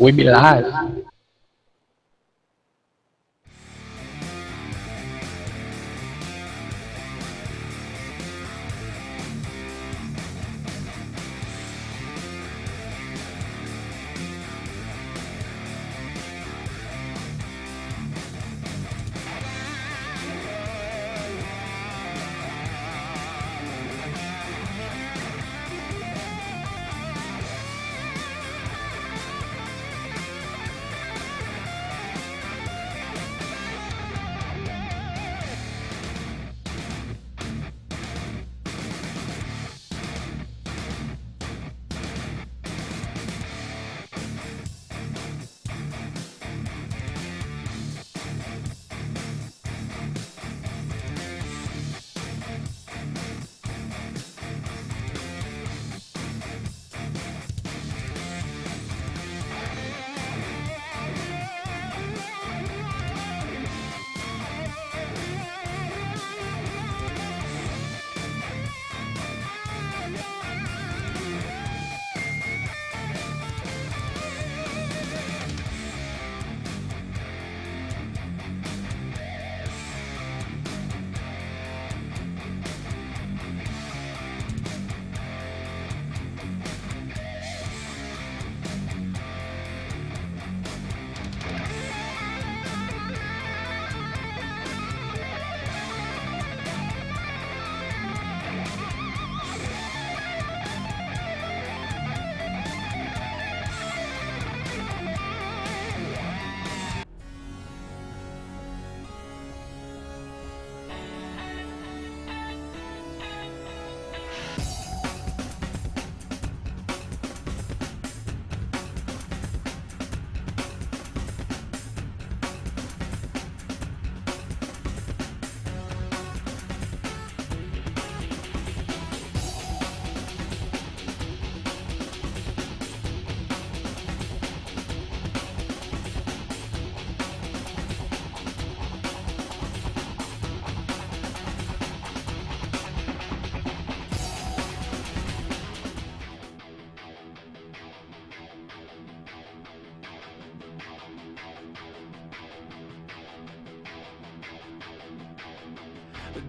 อุ้ยมิลล่า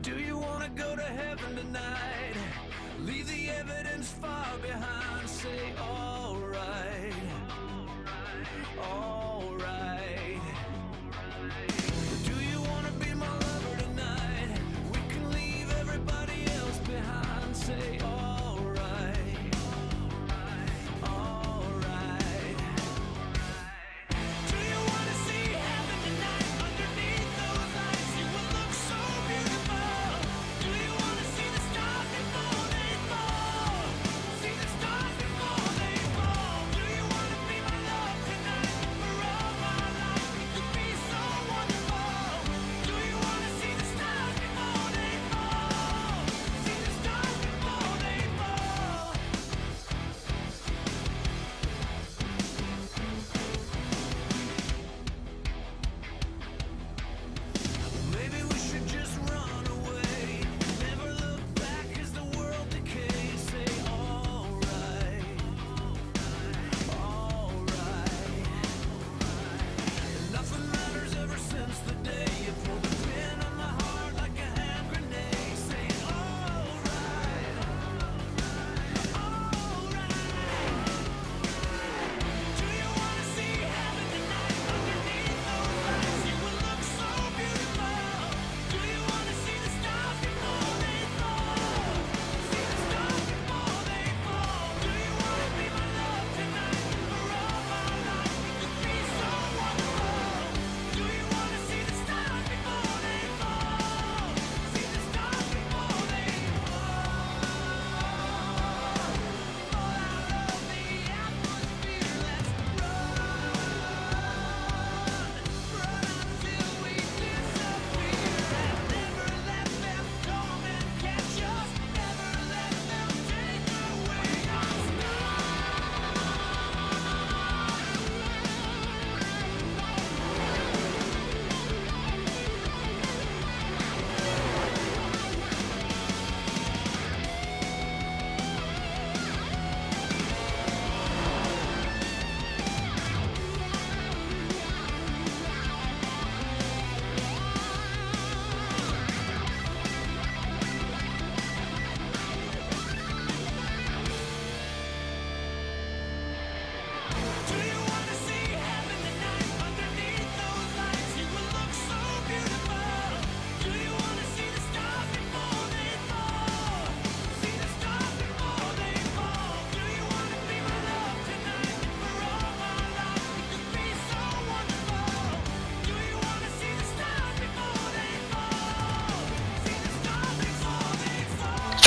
Do you wanna go to heaven tonight? Leave the evidence far behind. Say alright, alright. Do you wanna be my lover tonight? We can leave everybody else behind. Say alright, alright. Do you wanna see heaven tonight? Underneath those lights you will look so beautiful. Do you wanna see the stars before they fall? See the stars before they fall.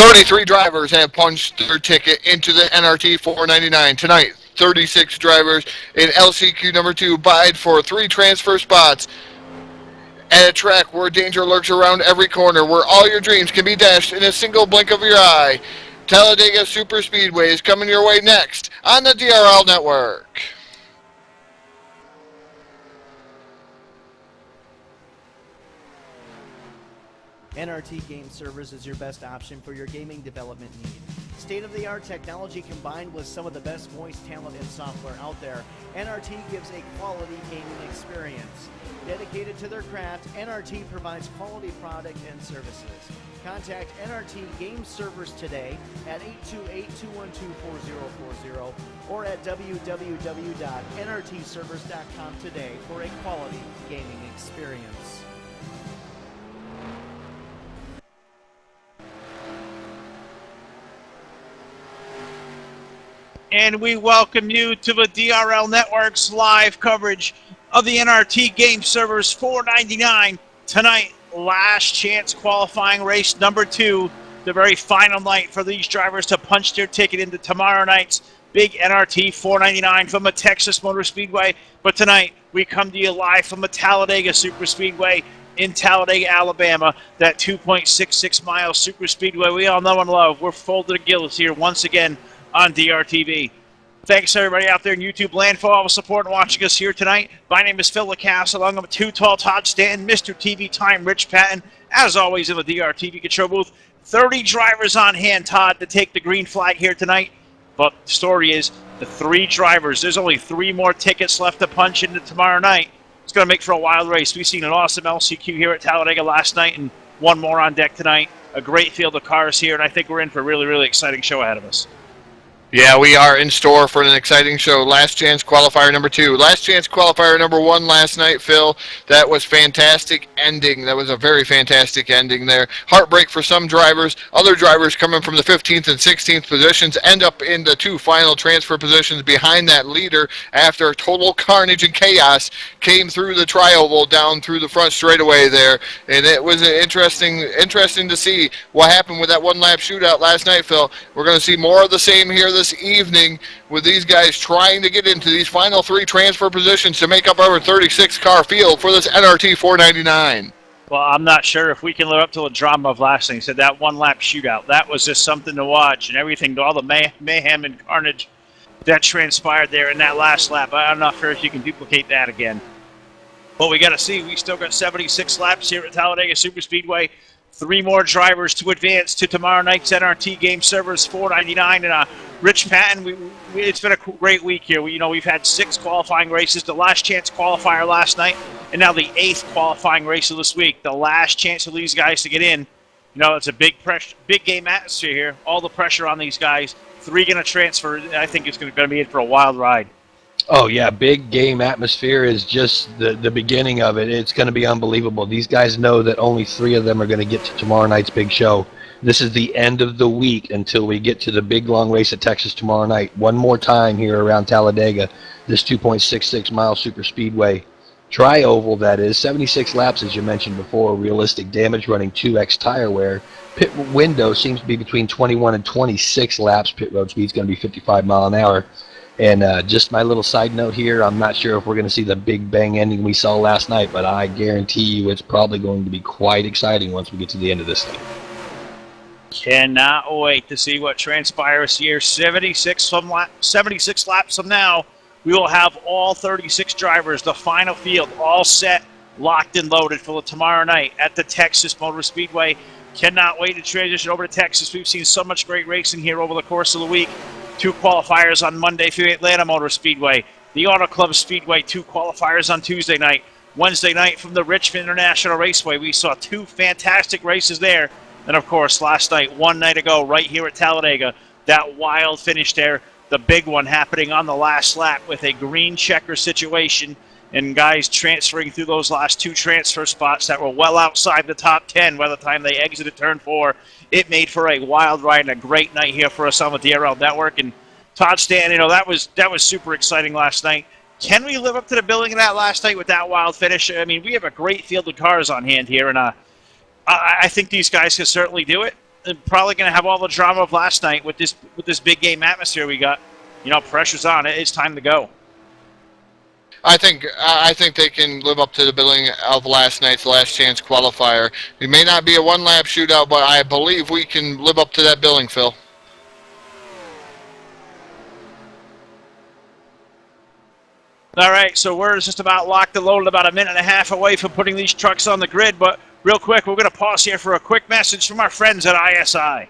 43 drivers have punched their ticket into the NRT 499 tonight. 36 drivers in LCQ number 2 vied for 3 transfer spots at a track where danger lurks around every corner, where all your dreams can be dashed in a single blink of your eye. Talladega Super Speedway is coming your way next on the DRL Network. NRT Game Servers is your best option for your gaming development need. State-of-the-art technology combined with some of the best voice talent and software out there, NRT gives a quality gaming experience. Dedicated to their craft, NRT provides quality product and services. Contact NRT Game Servers today at 828-212-4040 or at www.nrtservers.com today for a quality gaming experience. And we welcome you to the DRL Network's live coverage of the NRT Game Servers 499. Tonight, last chance qualifying race number 2, the very final night for these drivers to punch their ticket into tomorrow night's big NRT 499 from the Texas Motor Speedway. But tonight, we come to you live from the Talladega Super Speedway in Talladega, Alabama, that 2.66 mile super speedway we all know and love. We're full to the gills here once again on DRTV. Thanks everybody out there in YouTube land for all the support and watching us here tonight. My name is Phil LaCasse, along with Too Tall Todd Stanton, Mr. TV Time Rich Patton, as always in the DRTV control booth. 30 drivers on hand, Todd, to take the green flag here tonight. But the story is the 3 drivers. There's only 3 more tickets left to punch into tomorrow night. It's going to make for a wild race. We've seen an awesome LCQ here at Talladega last night and one more on deck tonight. A great field of cars here, and I think we're in for a really, really exciting show ahead of us. Yeah, we are in store for an exciting show. Last Chance Qualifier number 2. Last Chance Qualifier number 1 last night, Phil. That was fantastic ending. That was a very fantastic ending there. Heartbreak for some drivers. Other drivers coming from the 15th and 16th positions end up in the 2 final transfer positions behind that leader after total carnage and chaos came through the tri-oval down through the front straightaway there. And it was interesting to see what happened with that one-lap shootout last night, Phil. We're going to see more of the same here this evening with these guys trying to get into these final 3 transfer positions to make up our 36-car field for this NRT 499. Well, I'm not sure if we can live up to the drama of last night. Said that one-lap shootout, that was just something to watch, and everything, all the mayhem and carnage that transpired there in that last lap. I'm not sure if you can duplicate that again. But we got to see. We still got 76 laps here at Talladega Super Speedway. 3 more drivers to advance to tomorrow night's NRT Game Servers 499. And Rich Patton, it's been a great week here. We've had 6 qualifying races, the last chance qualifier last night, and now the 8th qualifying race of this week. The last chance for these guys to get in. It's a big game atmosphere here. All the pressure on these guys. 3 going to transfer. I think it's going to be in for a wild ride. Oh, yeah, big game atmosphere is just the beginning of it. It's going to be unbelievable. These guys know that only 3 of them are going to get to tomorrow night's big show. This is the end of the week until we get to the big long race at Texas tomorrow night. One more time here around Talladega, this 2.66 mile super speedway. Tri-oval, that is, 76 laps as you mentioned before, realistic damage running 2x tire wear. Pit window seems to be between 21 and 26 laps. Pit road speed is going to be 55 mile an hour. And just my little side note here, I'm not sure if we're going to see the big bang ending we saw last night, but I guarantee you it's probably going to be quite exciting once we get to the end of this thing. Cannot wait to see what transpires here. 76 laps from now, we will have all 36 drivers, the final field, all set, locked and loaded for tomorrow night at the Texas Motor Speedway. Cannot wait to transition over to Texas. We've seen so much great racing here over the course of the week. 2 qualifiers on Monday for the Atlanta Motor Speedway. The Auto Club Speedway, 2 qualifiers on Tuesday night. Wednesday night from the Richmond International Raceway, we saw 2 fantastic races there. And, of course, last night, one night ago, right here at Talladega, that wild finish there, the big one happening on the last lap with a green checker situation and guys transferring through those last 2 transfer spots that were well outside the top 10 by the time they exited Turn 4. It made for a wild ride and a great night here for us on the DRL Network. And Todd Stanton, that was super exciting last night. Can we live up to the billing of that last night with that wild finish? I mean, we have a great field of cars on hand here, and I think these guys can certainly do it. probably going to have all the drama of last night with this big game atmosphere we got. You know, pressure's on. It's time to go. I think they can live up to the billing of last night's Last Chance Qualifier. It may not be a one-lap shootout, but I believe we can live up to that billing, Phil. All right, so we're just about locked and loaded, about a minute and a half away from putting these trucks on the grid. But real quick, we're going to pause here for a quick message from our friends at ISI.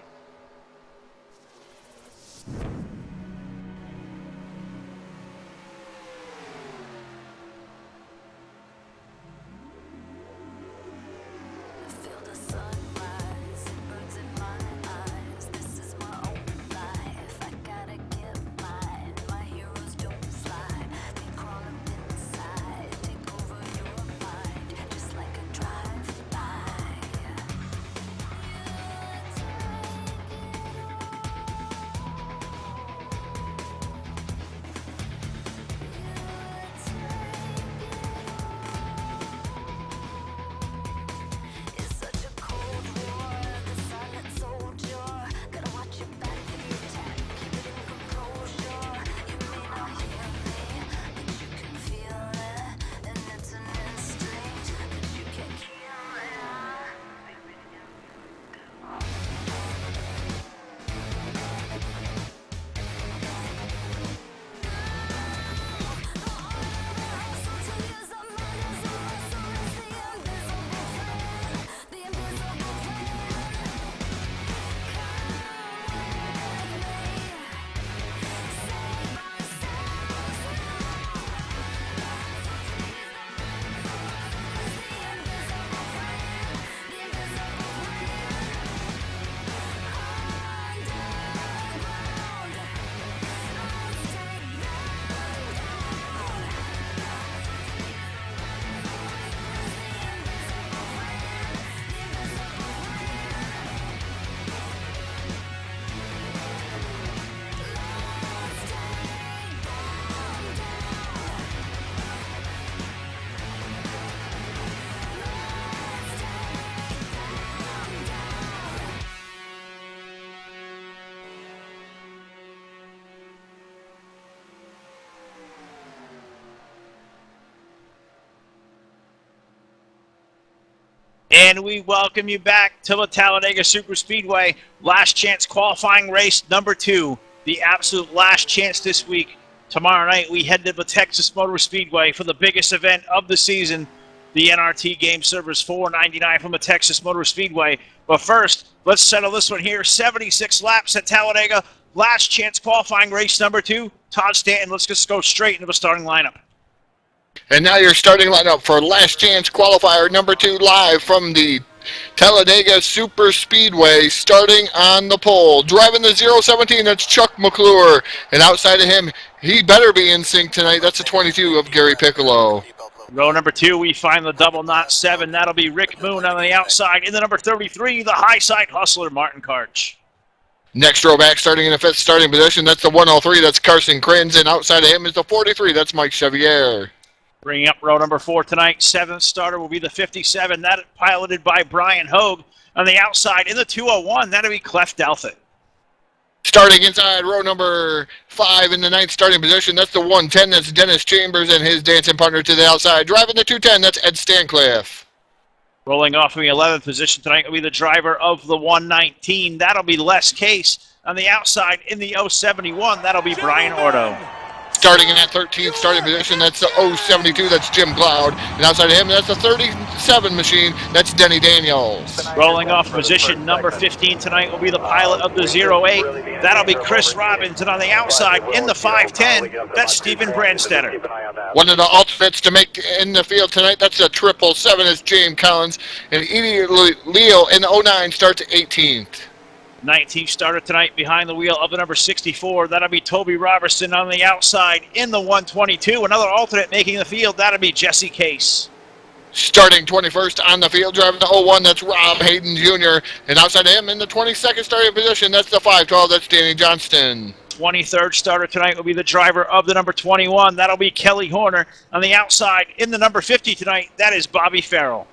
And we welcome you back to the Talladega Superspeedway. Last chance qualifying race number 2. The absolute last chance this week. Tomorrow night we head to the Texas Motor Speedway for the biggest event of the season. The NRT Game Servers $4.99 from the Texas Motor Speedway. But first, let's settle this one here. 76 laps at Talladega. Last chance qualifying race number 2. Todd Stanton, let's just go straight into the starting lineup. And now your starting lineup for Last Chance Qualifier number 2 live from the Talladega Super Speedway, starting on the pole. Driving the 017, that's Chuck McClure. And outside of him, he better be in sync tonight. That's the 22 of Gary Piccolo. Row number 2, we find the double knot 7. That'll be Rick Moon on the outside. In the number 33, the high side hustler, Martin Karch. Next row back, starting in the 5th starting position, that's the 103, that's Carson Krenz. And outside of him is the 43, that's Mike Chevier. Bringing up row number 4 tonight, 7th starter will be the 57. That piloted by Brian Hogue. On the outside, in the 201, that'll be Clef Delphitt. Starting inside row number 5 in the 9th starting position, that's the 110, that's Dennis Chambers and his dancing partner to the outside. Driving the 210, that's Ed Stancliffe. Rolling off in the 11th position tonight will be the driver of the 119. That'll be Les Case. On the outside, in the 071, that'll be Brian Ordo. Starting in that 13th starting position, that's the 072, that's Jim Cloud. And outside of him, that's the 37 machine, that's Denny Daniels. Rolling off position number 15 tonight will be the pilot of the 08. That'll be Chris Robbins. And on the outside, in the 510, that's Stephen Brandstetter. One of the alternates to make in the field tonight, that's the 777, it's James Collins. And Edie Leo in the 09 starts 18th. 19th starter tonight behind the wheel of the number 64. That'll be Toby Robertson. On the outside in the 122. Another alternate making the field. That'll be Jesse Case. Starting 21st on the field, driving the 01, that's Rob Hayden Jr. And outside of him in the 22nd starting position, that's the 512, that's Danny Johnston. 23rd starter tonight will be the driver of the number 21. That'll be Kelly Horner. On the outside in the number 50 tonight, that is Bobby Farrell.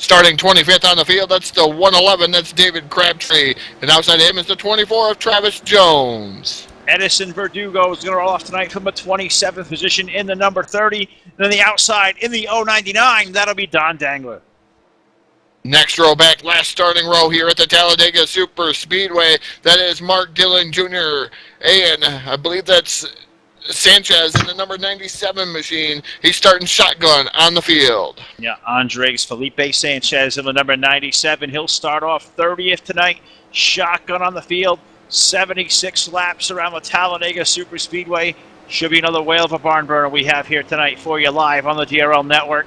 Starting 25th on the field, that's the 111, that's David Crabtree. And outside him is the 24 of Travis Jones. Edison Verdugo is going to roll off tonight from the 27th position in the number 30. And then the outside in the 099, that'll be Don Dangler. Next row back, last starting row here at the Talladega Super Speedway. That is Mark Dillon Jr. And I believe that's Sanchez in the number 97 machine. He's starting shotgun on the field. Yeah, Andres Felipe Sanchez in the number 97. He'll start off 30th tonight. Shotgun on the field. 76 laps around the Talladega Super Speedway. Should be another whale of a barn burner we have here tonight for you live on the DRL Network.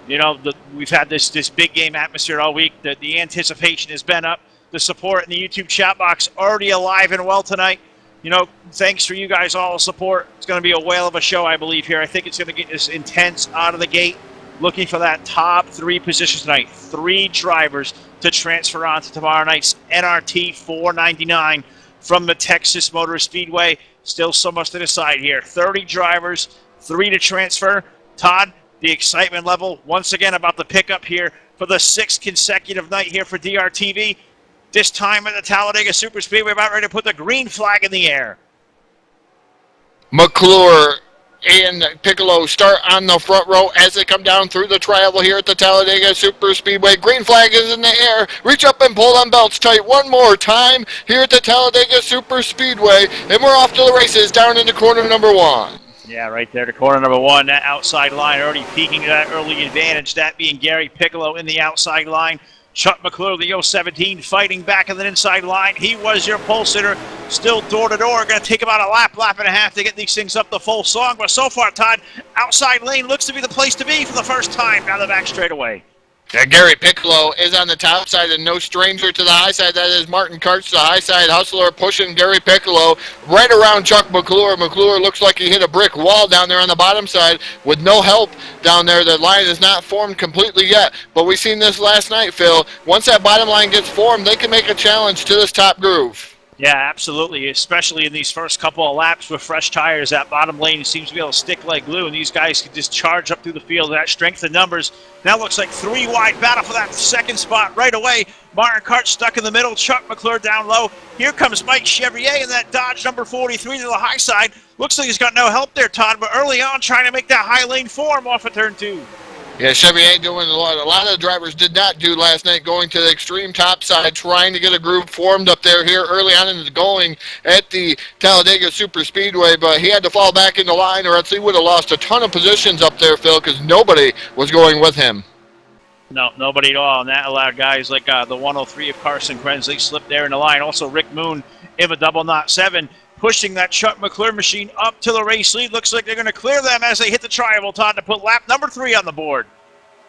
You know, we've had this big game atmosphere all week. The anticipation has been up. The support in the YouTube chat box already alive and well tonight. You know, thanks for you guys all support. It's going to be a whale of a show, I believe, here. I think it's going to get as intense out of the gate. Looking for that top 3 positions tonight. 3 drivers to transfer on to tomorrow night's NRT 499 from the Texas Motor Speedway. Still so much to decide here. 30 drivers, 3 to transfer. Todd, the excitement level once again about the pickup here for the 6th consecutive night here for DRTV. This time at the Talladega Super Speedway, about ready to put the green flag in the air. McClure and Piccolo start on the front row as they come down through the tri-oval here at the Talladega Super Speedway. Green flag is in the air. Reach up and pull on belts tight one more time here at the Talladega Super Speedway. And we're off to the races down into corner number 1. Yeah, right there to corner number 1. That outside line already peaking to that early advantage. That being Gary Piccolo in the outside line. Chuck McClure, the 017, fighting back in the inside line. He was your pole sitter, still door to door. Going to take about a lap and a half to get these things up the full song. But so far, Todd, outside lane looks to be the place to be for the first time down the back straightaway. Yeah, Gary Piccolo is on the top side and no stranger to the high side. That is Martin Karch, the high side hustler, pushing Gary Piccolo right around Chuck McClure. McClure looks like he hit a brick wall down there on the bottom side with no help down there. The line is not formed completely yet, but we seen this last night, Phil. Once that bottom line gets formed, they can make a challenge to this top groove. Yeah, absolutely, especially in these first couple of laps with fresh tires. That bottom lane seems to be able to stick like glue, and these guys can just charge up through the field. That strength of numbers. Now looks like 3 wide battle for that 2nd spot right away. Martin Karch stuck in the middle, Chuck McClure down low. Here comes Mike Chevrier in that Dodge number 43 to the high side. Looks like he's got no help there, Todd, but early on trying to make that high lane form off of turn 2. Yeah, Chevrier doing a lot of the drivers did not do last night, going to the extreme top side, trying to get a groove formed up there here early on in the going at the Talladega Super Speedway, but he had to fall back into line or else he would have lost a ton of positions up there, Phil, because nobody was going with him. No, nobody at all, and that allowed guys like the 103 of Carson Krensley slip there in the line. Also, Rick Moon in a double knot 7, pushing that Chuck McClure machine up to the race lead. Looks like they're going to clear them as they hit the tri-oval, Todd, to put lap number 3 on the board.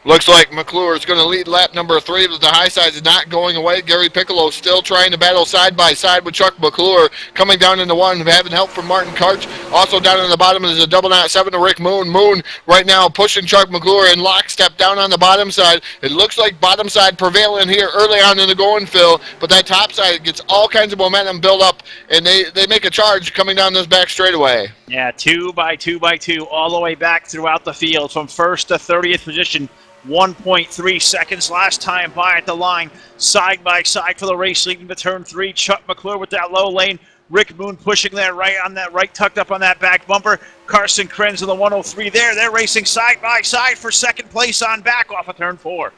Looks like McClure is going to lead lap number 3, but the high side is not going away. Gary Piccolo still trying to battle side by side with Chuck McClure. Coming down into 1, having help from Martin Karch. Also down in the bottom is a double knot 7 to Rick Moon. Moon right now pushing Chuck McClure in lockstep down on the bottom side. It looks like bottom side prevailing here early on in the going, Phil, but that top side gets all kinds of momentum built up, and they make a charge coming down this back straightaway. Yeah, 2 by 2 by 2 all the way back throughout the field from 1st to 30th position. 1.3 seconds last time by at the line, side by side for the race leading to turn 3. Chuck McClure with that low lane. Rick Moon pushing that right on that right, tucked up on that back bumper. Carson Krenz in the 103 there. They're racing side by side for 2nd place on back off of turn 4.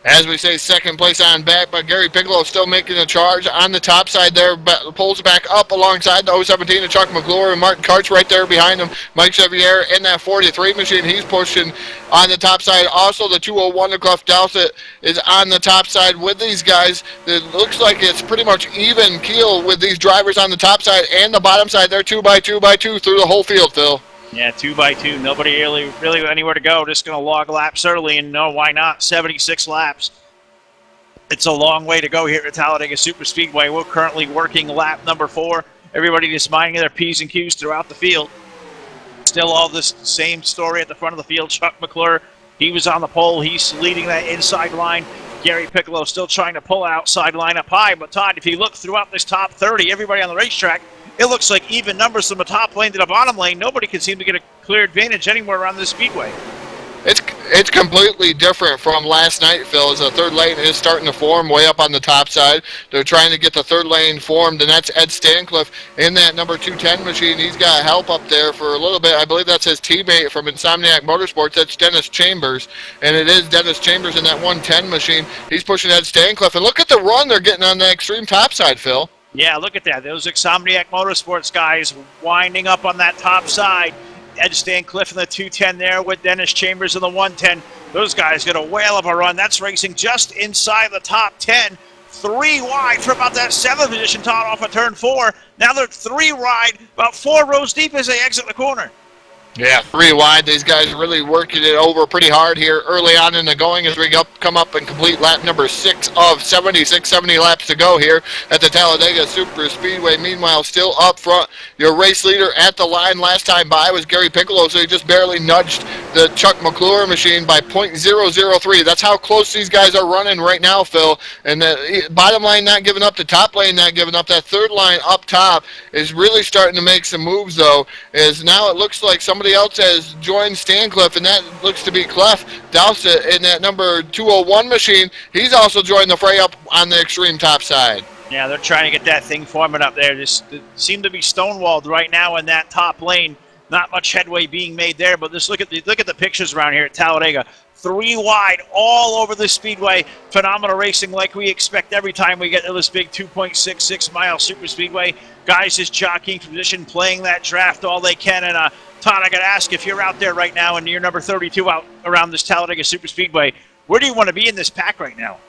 As we say, 2nd place on back, but Gary Piccolo still making a charge on the top side there, pulls back up alongside the 017 of Chuck McClure and Martin Karch right there behind him. Mike Chevrier in that 43 machine, he's pushing on the top side. Also, the 201 of Cliff Dowsett is on the top side with these guys. It looks like it's pretty much even keel with these drivers on the top side and the bottom side. They're 2 by 2 by 2 through the whole field, Phil. Yeah, 2 by 2. Nobody really anywhere to go. Just going to log laps early, and no, why not? 76 laps. It's a long way to go here at Talladega Super Speedway. We're currently working lap number 4. Everybody just minding their P's and Q's throughout the field. Still all this same story at the front of the field. Chuck McClure, he was on the pole. He's leading that inside line. Gary Piccolo still trying to pull outside line up high. But, Todd, if you look throughout this top 30, everybody on the racetrack, it looks like even numbers from the top lane to the bottom lane. Nobody can seem to get a clear advantage anywhere around this speedway. It's completely different from last night, Phil, as the third lane is starting to form way up on the top side. They're trying to get the third lane formed, and that's Ed Stancliffe in that number 210 machine. He's got help up there for a little bit. I believe that's his teammate from Insomniac Motorsports. That's Dennis Chambers, and it is Dennis Chambers in that 110 machine. He's pushing Ed Stancliffe, and look at the run they're getting on the extreme top side, Phil. Yeah, look at that. Those Insomniac Motorsports guys winding up on that top side. Ed Stancliffe in the 210 there with Dennis Chambers in the 110. Those guys get a whale of a run. That's racing just inside the top 10. 3 wide for about that 7th position, Todd, off of turn 4. Now they're 3 wide, about 4 rows deep as they exit the corner. Yeah, 3 wide. These guys really working it over pretty hard here early on in the going as we come up and complete lap number 6 of 70 laps to go here at the Talladega Super Speedway. Meanwhile, still up front, your race leader at the line last time by was Gary Piccolo, so he just barely nudged the Chuck McClure machine by .003. That's how close these guys are running right now, Phil. And the bottom line not giving up, the top lane not giving up. That third line up top is really starting to make some moves, though, as now it looks like somebody else has joined Stancliffe, and that looks to be Clef Dowsett in that number 201 machine. He's also joined the fray up on the extreme top side. Yeah, they're trying to get that thing forming up there. Just seem to be stonewalled right now in that top lane. Not much headway being made there, but just look at the pictures around here at Talladega. 3 wide all over the speedway. Phenomenal racing like we expect every time we get to this big 2.66 mile super speedway. Guys just jockeying for position, playing that draft all they can. And Todd, I got to ask, if you're out there right now and you're number 32 out around this Talladega super speedway, where do you want to be in this pack right now?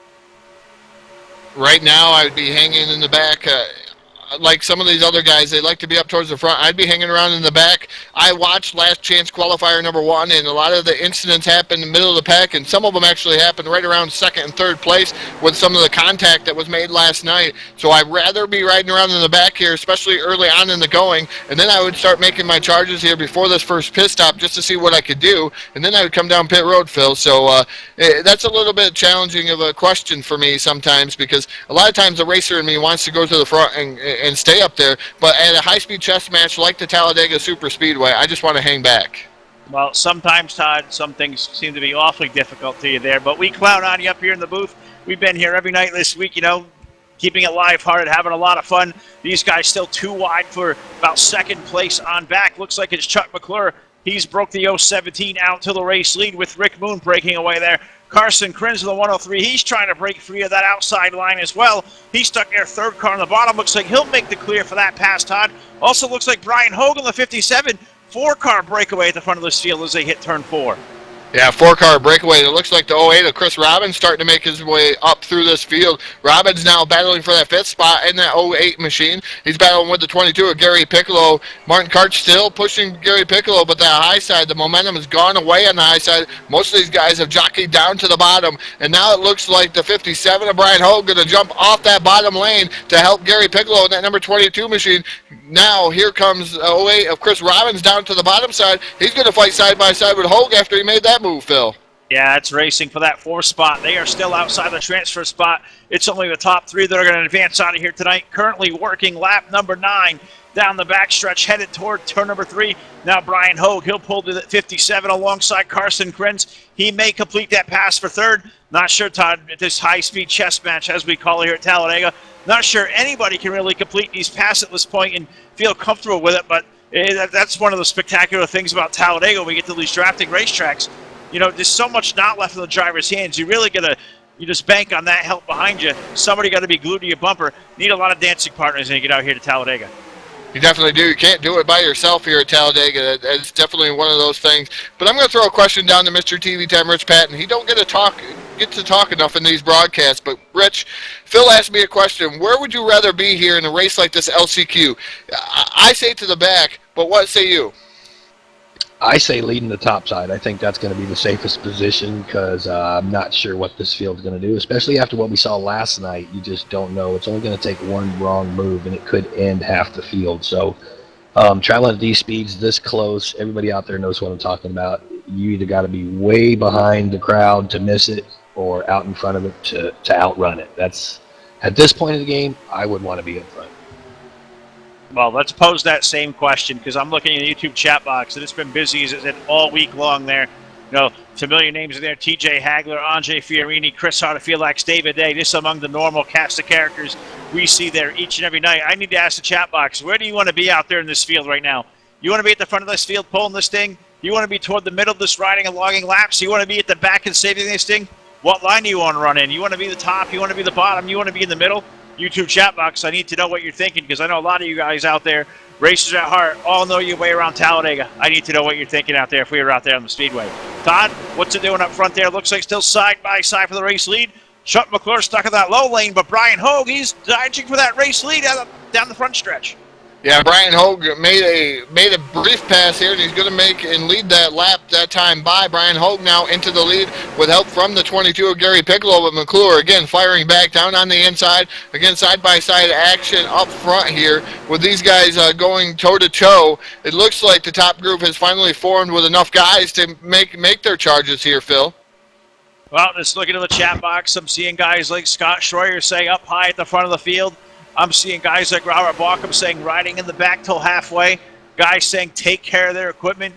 Right now, I would be hanging in the back. Like some of these other guys, they like to be up towards the front. I'd be hanging around in the back. I watched Last Chance Qualifier number 1, and a lot of the incidents happened in the middle of the pack, and some of them actually happened right around 2nd and 3rd place with some of the contact that was made last night. So I'd rather be riding around in the back here, especially early on in the going, and then I would start making my charges here before this first pit stop just to see what I could do, and then I would come down pit road, Phil. So that's a little bit challenging of a question for me sometimes, because a lot of times the racer in me wants to go to the front and stay up there, but at a high-speed chess match like the Talladega Super Speedway, I just want to hang back. Well, sometimes, Todd, some things seem to be awfully difficult to you there, but we clown on you up here in the booth. We've been here every night this week, keeping it lighthearted, having a lot of fun. These guys still 2 wide for about 2nd place on back. Looks like it's Chuck McClure. He's broke the 017 out to the race lead with Rick Moon breaking away there. Carson Krins in the 103. He's trying to break free of that outside line as well. He's stuck there, 3rd car on the bottom. Looks like he'll make the clear for that pass, Todd. Also looks like Brian Hogan, the 57, 4-car breakaway at the front of this field as they hit turn 4. Yeah, 4-car breakaway. It looks like the 08 of Chris Robbins starting to make his way up through this field. Robbins now battling for that 5th spot in that 08 machine. He's battling with the 22 of Gary Piccolo. Martin Karch still pushing Gary Piccolo, but that high side, the momentum has gone away on the high side. Most of these guys have jockeyed down to the bottom, and now it looks like the 57 of Brian Hogue going to jump off that bottom lane to help Gary Piccolo in that number 22 machine. Now here comes 08 of Chris Robbins down to the bottom side. He's going to fight side by side with Hogue after he made that move, Phil. Yeah, it's racing for that 4th spot. They are still outside the transfer spot. It's only the top 3 that are going to advance out of here tonight. Currently working lap number 9 down the backstretch, headed toward turn number 3. Now Brian Hogue, he'll pull to the 57 alongside Carson Krins. He may complete that pass for 3rd. Not sure, Todd, this high-speed chess match, as we call it here at Talladega, not sure anybody can really complete these passes at this point and feel comfortable with it, but that's one of the spectacular things about Talladega when we get to these drafting racetracks. There's so much not left in the driver's hands. You really you just bank on that help behind you. Somebody got to be glued to your bumper. Need a lot of dancing partners when you get out here to Talladega. You definitely do. You can't do it by yourself here at Talladega. It's definitely one of those things. But I'm going to throw a question down to Mr. TV Time, Rich Patton. He don't get to talk enough in these broadcasts. But, Rich, Phil asked me a question. Where would you rather be here in a race like this LCQ? I say to the back, but what say you? I say leading the top side. I think that's going to be the safest position because I'm not sure what this field's going to do, especially after what we saw last night. You just don't know. It's only going to take one wrong move, and it could end half the field. So traveling at these speeds this close, everybody out there knows what I'm talking about. You either got to be way behind the crowd to miss it or out in front of it to outrun it. That's at this point of the game, I would want to be in front. Well, let's pose that same question because I'm looking in the YouTube chat box and it's been busy as it all week long there. Familiar names in there: TJ Hagler, Andre Fiorini, Chris Harder-Felix, David Day. Just among the normal cast of characters we see there each and every night. I need to ask the chat box, where do you want to be out there in this field right now? You want to be at the front of this field pulling this thing? You want to be toward the middle of this riding and logging laps? You want to be at the back and saving this thing? What line do you want to run in? You want to be the top? You want to be the bottom? You want to be in the middle? YouTube chat box, I need to know what you're thinking, because I know a lot of you guys out there, racers at heart, all know your way around Talladega. I need to know what you're thinking out there if we were out there on the speedway. Todd, what's it doing up front there? Looks like still side by side for the race lead. Chuck McClure stuck in that low lane, but Brian Hogue, he's dodging for that race lead down the front stretch. Yeah, Brian Hogue made a brief pass here, and he's going to make and lead that lap that time by. Brian Hogue now into the lead with help from the 22 of Gary Piccolo, but McClure again firing back down on the inside. Again, side-by-side action up front here with these guys going toe-to-toe. It looks like the top group has finally formed with enough guys to make their charges here, Phil. Well, just looking at the chat box, I'm seeing guys like Scott Schroyer say up high at the front of the field. I'm seeing guys like Robert Balkum saying riding in the back till halfway. Guys saying take care of their equipment.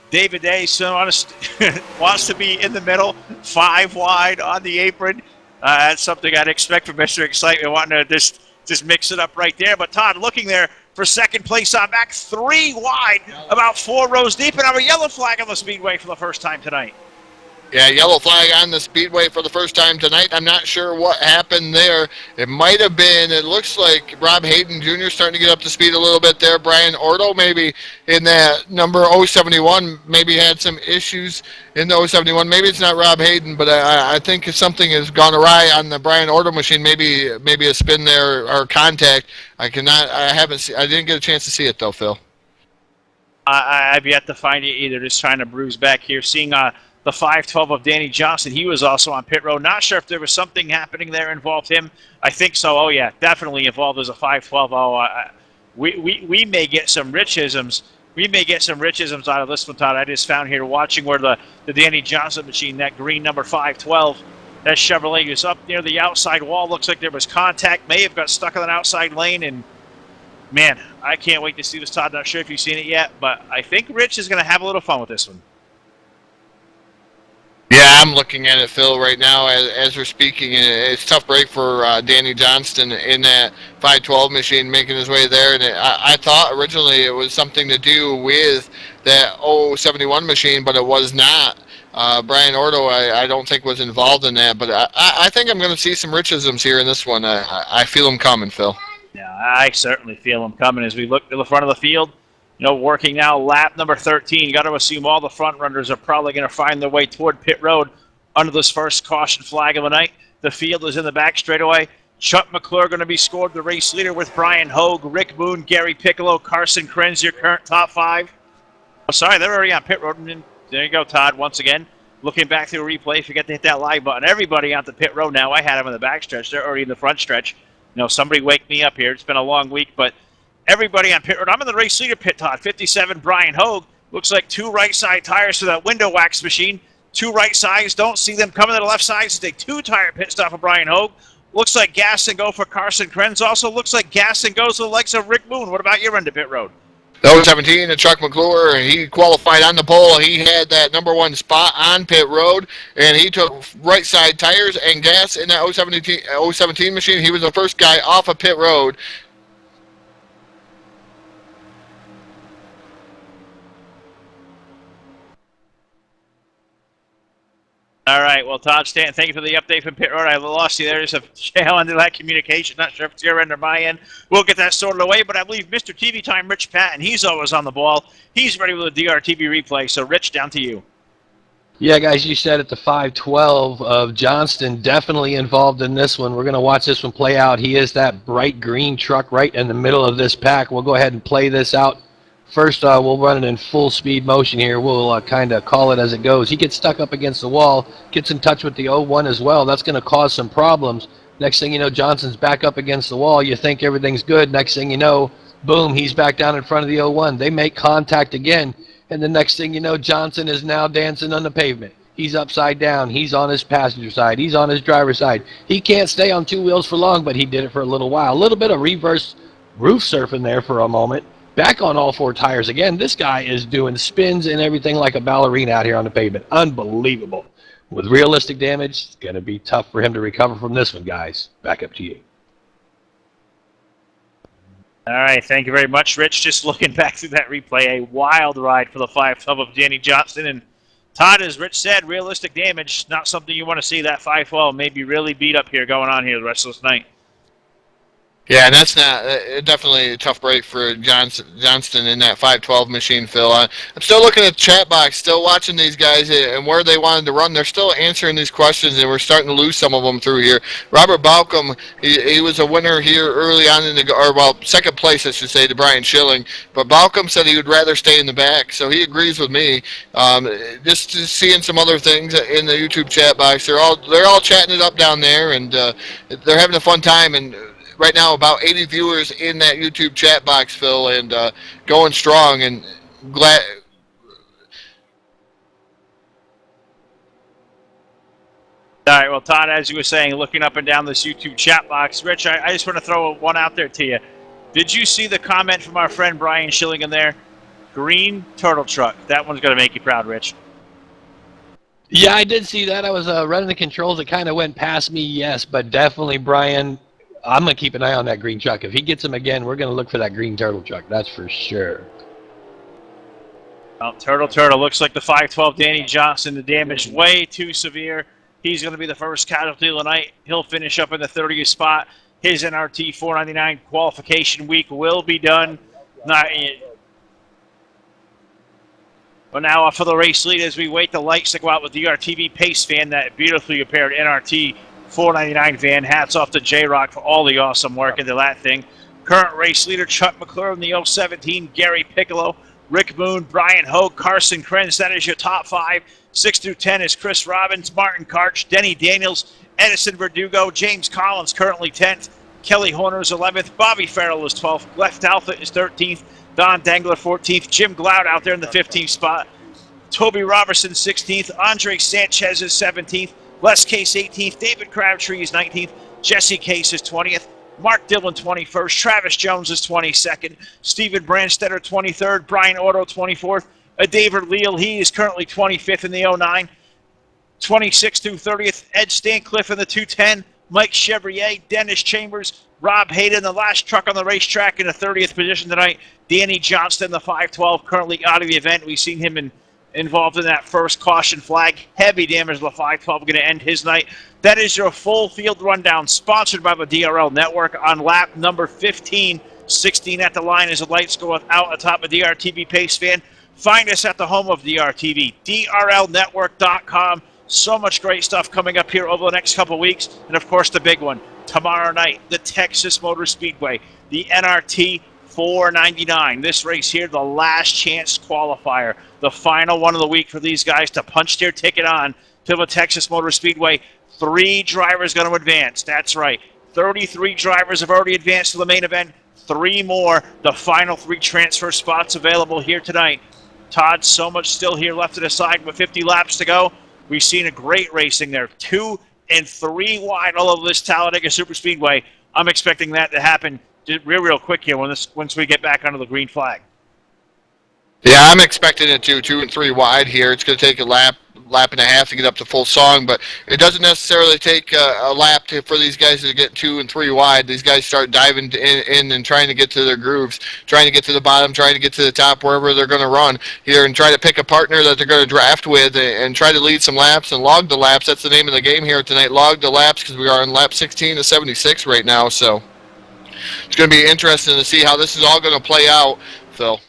David Day wants to be in the middle, 5 wide on the apron. That's something I'd expect from Mr. Excitement, wanting to just mix it up right there. But Todd looking there for second place on back, 3 wide, about 4 rows deep, and have a yellow flag on the speedway for the first time tonight. Yeah, yellow flag on the speedway for the first time tonight. I'm not sure what happened there. It might have been, it looks like Rob Hayden Jr. starting to get up to speed a little bit there. Brian Ordo maybe in that number 071 maybe had some issues in the 071. Maybe it's not Rob Hayden, but I think something has gone awry on the Brian Ordo machine. Maybe a spin there or contact. I didn't get a chance to see it though, Phil. I've yet to find it either. Just trying to bruise back here. Seeing the 512 of Danny Johnson. He was also on pit road. Not sure if there was something happening there involved him. I think so. Oh, yeah, definitely involved as a 512. Oh, we may get some Richisms. We may get some Richisms out of this one, Todd. I just found here watching where the Danny Johnson machine, that green number 512, that Chevrolet is up near the outside wall. Looks like there was contact. May have got stuck in an outside lane. And, man, I can't wait to see this, Todd. Not sure if you've seen it yet, but I think Rich is going to have a little fun with this one. Yeah, I'm looking at it, Phil, right now as we're speaking. It's a tough break for Danny Johnston in that 512 machine making his way there. And I thought originally it was something to do with that 071 machine, but it was not. Brian Ordo, I don't think was involved in that. But I think I'm going to see some Richisms here in this one. I feel them coming, Phil. Yeah, I certainly feel them coming as we look to the front of the field. Working now lap number 13. You got to assume all the front runners are probably going to find their way toward pit road under this first caution flag of the night. The field is in the back straightaway. Chuck McClure going to be scored the race leader with Brian Hogue, Rick Boone, Gary Piccolo, Carson Krenz, your current top 5. Oh, sorry, they're already on pit road. There you go, Todd, once again. Looking back through a replay, forget to hit that live button. Everybody on the pit road now. I had them in the back stretch. They're already in the front stretch. Somebody wake me up here. It's been a long week, but everybody on pit road. I'm in the race leader pit, Todd. 57, Brian Hogue. Looks like 2 right side tires for that window wax machine. 2 right sides. Don't see them coming to the left side. So take 2 tire pit stop for Brian Hogue. Looks like gas and go for Carson Krenz. Also looks like gas and goes to the likes of Rick Boone. What about your end of pit road? The 017 and Chuck McClure, he qualified on the pole. He had that number 1 spot on pit road, and he took right side tires and gas in that 017 machine. He was the first guy off of pit road. All right, well, Todd Stanton, thank you for the update from pit road. I lost you there. There's a channel under that communication. Not sure if it's your end or my end. We'll get that sorted away, but I believe Mr. TV Time, Rich Patton, he's always on the ball. He's ready with a DRTV replay. So, Rich, down to you. Yeah, guys, you said it, the 512 of Johnston definitely involved in this one. We're going to watch this one play out. He is that bright green truck right in the middle of this pack. We'll go ahead and play this out. First, we'll run it in full speed motion here. We'll kind of call it as it goes. He gets stuck up against the wall, gets in touch with the 01 as well. That's going to cause some problems. Next thing you know, Johnson's back up against the wall. You think everything's good. Next thing you know, boom, he's back down in front of the 01. They make contact again, and the next thing you know, Johnson is now dancing on the pavement. He's upside down. He's on his passenger side. He's on his driver's side. He can't stay on 2 wheels for long, but he did it for a little while. A little bit of reverse roof surfing there for a moment. back on all four tires again. This guy is doing spins and everything like a ballerina out here on the pavement. Unbelievable. With realistic damage, it's going to be tough for him to recover from this one, guys. Back up to you. All right, thank you very much, Rich. Just looking back through that replay, a wild ride for the 512 of Danny Johnston. And Todd, as Rich said, realistic damage, not something you want to see. That 512 may be really beat up here going on here the rest of this night. Yeah, and that's not definitely a tough break for Johnston in that 512 machine, Phil. I'm still looking at the chat box, still watching these guys and where they wanted to run. They're still answering these questions, and we're starting to lose some of them through here. Robert Balcom, he was a winner here early on in the, or well, second place, I should say, to Brian Schilling. But Balcom said he would rather stay in the back, so he agrees with me. Just seeing some other things in the YouTube chat box, they're all chatting it up down there, and they're having a fun time. And right now, about 80 viewers in that YouTube chat box, Phil, and going strong, and glad. All right, well, Todd, as you were saying, looking up and down this YouTube chat box, Rich, I just want to throw one out there to you. Did you see the comment from our friend Brian Schilling in there? Green turtle truck. That one's going to make you proud, Rich. Yeah, I did see that. I was running the controls. It kind of went past me, yes, but definitely, Brian, I'm going to keep an eye on that green truck. If he gets him again, we're going to look for that green turtle truck. That's for sure. Well, Turtle. Looks like the 512 Danny Johnson. The damage way too severe. He's going to be the first casualty of the night. He'll finish up in the 30th spot. His NRT 499 qualification week will be done. But now for the race lead as we wait the lights to go out with the DRTV Pace van, that beautifully repaired NRT 499 van. Hats off to J-Rock for all the awesome work into that thing. Current race leader Chuck McClure in the 017, Gary Piccolo, Rick Moon, Brian Hogue, Carson Krenz. That is your top five. 6 through 10 is Chris Robbins, Martin Karch, Denny Daniels, Edison Verdugo, James Collins currently 10th, Kelly Horner is 11th, Bobby Farrell is 12th, Left Alpha is 13th, Don Dangler 14th, Jim Gloud out there in the 15th spot, Toby Robertson 16th, Andre Sanchez is 17th, Les Case 18th, David Crabtree is 19th, Jesse Case is 20th, Mark Dillon 21st, Travis Jones is 22nd, Steven Brandstetter 23rd, Brian Otto 24th, David Leal, he is currently 25th in the 09, 26th through 30th, Ed Stancliffe in the 210, Mike Chevrier, Dennis Chambers, Rob Hayden, the last truck on the racetrack in the 30th position tonight, Danny Johnston, the 512, currently out of the event. We've seen him involved in that first caution flag. Heavy damage to the 512, going to end his night. That is your full field rundown, sponsored by the DRL Network on lap number 15. 16 at the line as the lights go out atop of DRTV Pace Fan. Find us at the home of DRTV, DRLnetwork.com. So much great stuff coming up here over the next couple weeks. And, of course, the big one, tomorrow night, the Texas Motor Speedway, the NRT 499. This race here, the last chance qualifier, the final one of the week for these guys to punch their ticket on to the Texas Motor Speedway. 3 drivers going to advance. That's right. 33 drivers have already advanced to the main event. 3 more. The final 3 transfer spots available here tonight. Todd, so much still here left to decide with 50 laps to go. We've seen a great racing there. 2 and 3 wide all over this Talladega Superspeedway. I'm expecting that to happen real quick here once we get back under the green flag. Yeah, I'm expecting it to 2 and 3 wide here. It's going to take a lap and a half to get up to full song, but it doesn't necessarily take a lap for these guys to get 2 and 3 wide. These guys start diving in and trying to get to their grooves, trying to get to the bottom, trying to get to the top, wherever they're going to run here, and try to pick a partner that they're going to draft with and try to lead some laps and log the laps. That's the name of the game here tonight, log the laps, because we are on lap 16 to 76 right now, so it's going to be interesting to see how this is all going to play out, Phil.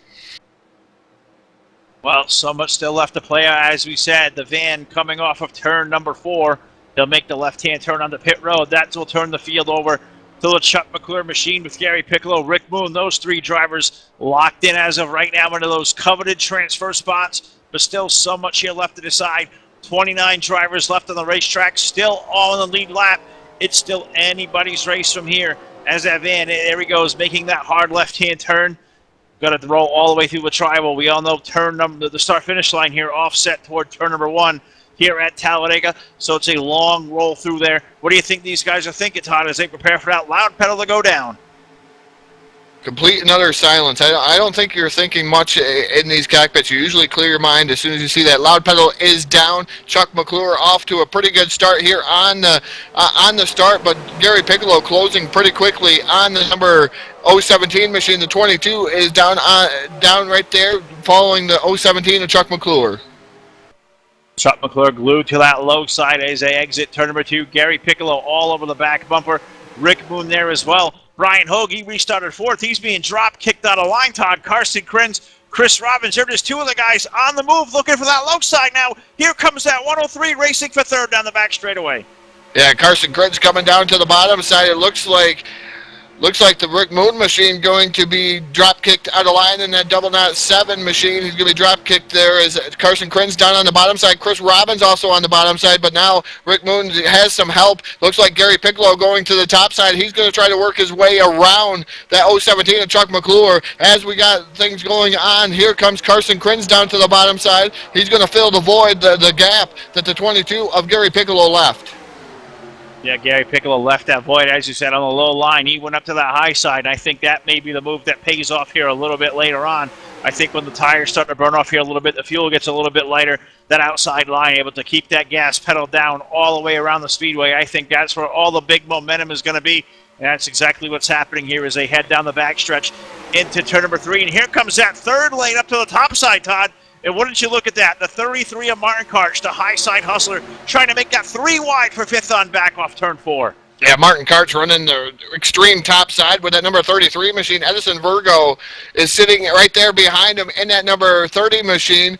Well, so much still left to play out. As we said, the van coming off of turn number 4. They'll make the left-hand turn on the pit road. That will turn the field over to the Chuck McClure machine with Gary Piccolo, Rick Moon. Those 3 drivers locked in as of right now into those coveted transfer spots, but still so much here left to decide. 29 drivers left on the racetrack, still all in the lead lap. It's still anybody's race from here as that van, there he goes, making that hard left-hand turn. Got to roll all the way through the tribal. We all know the start-finish line here offset toward turn number 1 here at Talladega. So it's a long roll through there. What do you think these guys are thinking, Todd, as they prepare for that loud pedal to go down? Complete and utter silence. I don't think you're thinking much in these cockpits. You usually clear your mind as soon as you see that loud pedal is down. Chuck McClure off to a pretty good start here on the start, but Gary Piccolo closing pretty quickly on the number 017 machine. The 22 is down right there, following the 017 of Chuck McClure. Chuck McClure glued to that low side as they exit turn number 2. Gary Piccolo all over the back bumper. Rick Moon there as well. Brian Hoagie restarted fourth. He's being drop kicked out of line, Todd. Carson Krenz, Chris Robbins. They're just two of the guys on the move looking for that low side now. Here comes that 103 racing for third down the back straightaway. Yeah, Carson Krenz coming down to the bottom side. It looks like the Rick Moon machine going to be drop kicked out of line, in that double knot 7 machine. He's going to be drop kicked there as Carson Krenz down on the bottom side. Chris Robbins also on the bottom side, but now Rick Moon has some help. Looks like Gary Piccolo going to the top side. He's going to try to work his way around that 017 of Chuck McClure. As we got things going on, here comes Carson Krenz down to the bottom side. He's going to fill the void, the gap that the 22 of Gary Piccolo left. Yeah, Gary Piccolo left that void, as you said, on the low line. He went up to that high side, and I think that may be the move that pays off here a little bit later on. I think when the tires start to burn off here a little bit, the fuel gets a little bit lighter, that outside line able to keep that gas pedal down all the way around the speedway. I think that's where all the big momentum is going to be, and that's exactly what's happening here as they head down the backstretch into turn number 3. And here comes that third lane up to the top side, Todd. And wouldn't you look at that? The 33 of Martin Karch, the high side hustler, trying to make that 3 wide for fifth on back off turn 4. Yeah, Martin Karch running the extreme top side with that number 33 machine. Edison Virgo is sitting right there behind him in that number 30 machine,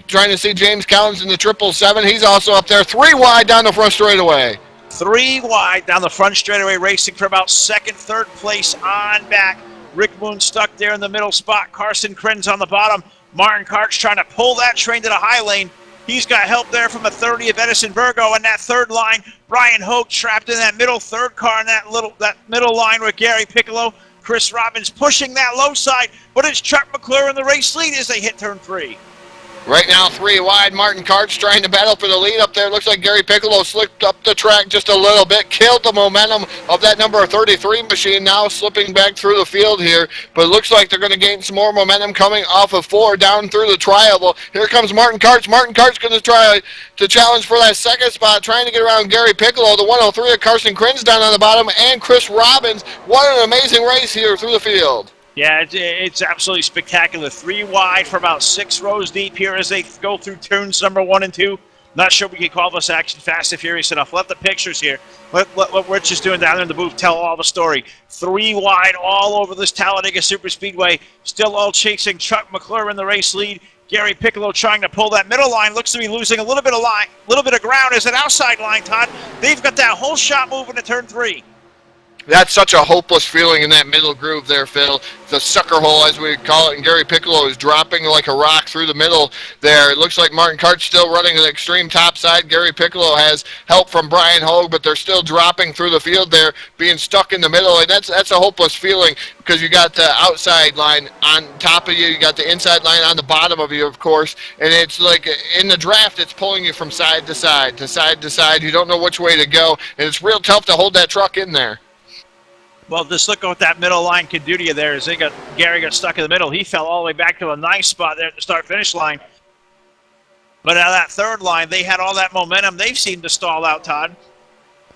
trying to see James Collins in the 777. He's also up there. 3 wide down the front straightaway. 3 wide down the front straightaway, racing for about second, third place on back. Rick Moon stuck there in the middle spot. Carson Krenz on the bottom. Martin Karch trying to pull that train to the high lane. He's got help there from the 30 of Edison Virgo in that third line. Brian Hogue trapped in that middle third car in that middle line with Gary Piccolo. Chris Robbins pushing that low side, but it's Chuck McClure in the race lead as they hit turn 3. Right now, 3 wide. Martin Karch trying to battle for the lead up there. Looks like Gary Piccolo slipped up the track just a little bit, killed the momentum of that number 33 machine, now slipping back through the field here. But it looks like they're going to gain some more momentum coming off of 4 down through the tri-oval. Here comes Martin Karch. Martin Karch going to try to challenge for that second spot, trying to get around Gary Piccolo. The 103 of Carson Krenz down on the bottom, and Chris Robbins. What an amazing race here through the field. Yeah, it's absolutely spectacular. 3 wide for about 6 rows deep here as they go through turns number 1 and 2. Not sure we can call this action fast and furious enough. Let the pictures here, let what Rich is doing down there in the booth tell all the story. 3 wide all over this Talladega Superspeedway. Still all chasing Chuck McClure in the race lead. Gary Piccolo trying to pull that middle line. Looks to be losing a little bit of ground as an outside line, Todd. They've got that whole shot moving to turn 3. That's such a hopeless feeling in that middle groove there, Phil. The sucker hole, as we call it, and Gary Piccolo is dropping like a rock through the middle there. It looks like Martin Karch still running the extreme top side. Gary Piccolo has help from Brian Hogue, but they're still dropping through the field there, being stuck in the middle, and that's a hopeless feeling because you got the outside line on top of you, you got the inside line on the bottom of you, of course, and it's like in the draft, it's pulling you from side to side, to side to side. You don't know which way to go, and it's real tough to hold that truck in there. Well, just look at what that middle line can do to you there. As Gary got stuck in the middle, he fell all the way back to a nice spot there at the start-finish line. But now that third line, they had all that momentum. They've seemed to stall out, Todd.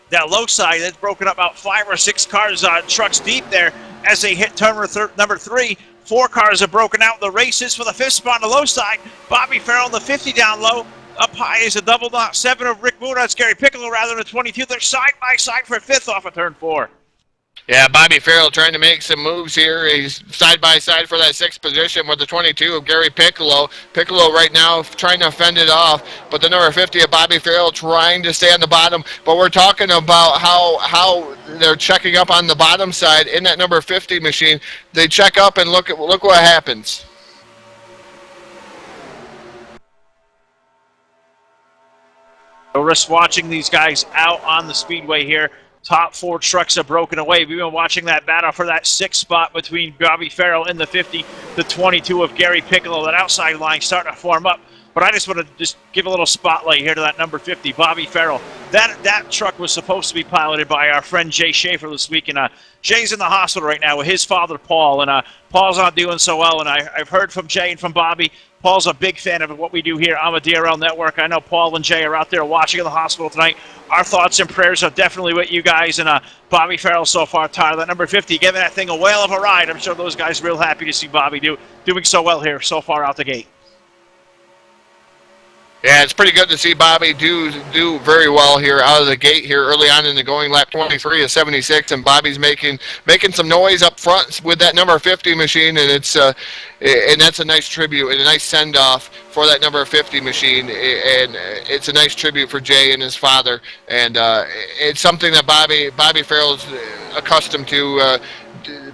That low side, that's broken up about 5 or 6 cars, trucks deep there as they hit turn number 3. 4 cars are broken out. The race is for the 5th spot on the low side. Bobby Farrell in the 50 down low. Up high is a double knot 7 of Rick Moon. That's Gary Piccolo rather than a 22. They're side by side for 5th off of turn 4. Yeah, Bobby Farrell trying to make some moves here. He's side by side for that 6th position with the 22 of Gary Piccolo. Piccolo right now trying to fend it off, but the number 50 of Bobby Farrell trying to stay on the bottom. But we're talking about how they're checking up on the bottom side in that number 50 machine. They check up and look what happens. We're just watching these guys out on the speedway here. Top 4 trucks are broken away. We've been watching that battle for that 6th spot between Bobby Farrell in the 50, the 22 of Gary Piccolo. That outside line starting to form up. But I just want to just give a little spotlight here to that number 50, Bobby Farrell. That truck was supposed to be piloted by our friend Jay Schaefer this week, and Jay's in the hospital right now with his father, Paul, and Paul's not doing so well, and I've heard from Jay and from Bobby. Paul's a big fan of what we do here on the DRL Network. I know Paul and Jay are out there watching in the hospital tonight. Our thoughts and prayers are definitely with you guys, and Bobby Farrell so far, Tyler, that number 50, giving that thing a whale of a ride. I'm sure those guys are real happy to see Bobby doing so well here so far out the gate. Yeah, it's pretty good to see Bobby do very well here out of the gate here early on in the going. Lap 23 of 76, and Bobby's making some noise up front with that number 50 machine, and that's a nice tribute and a nice send off for that number 50 machine, and it's a nice tribute for Jay and his father, and it's something that Bobby Farrell's accustomed to.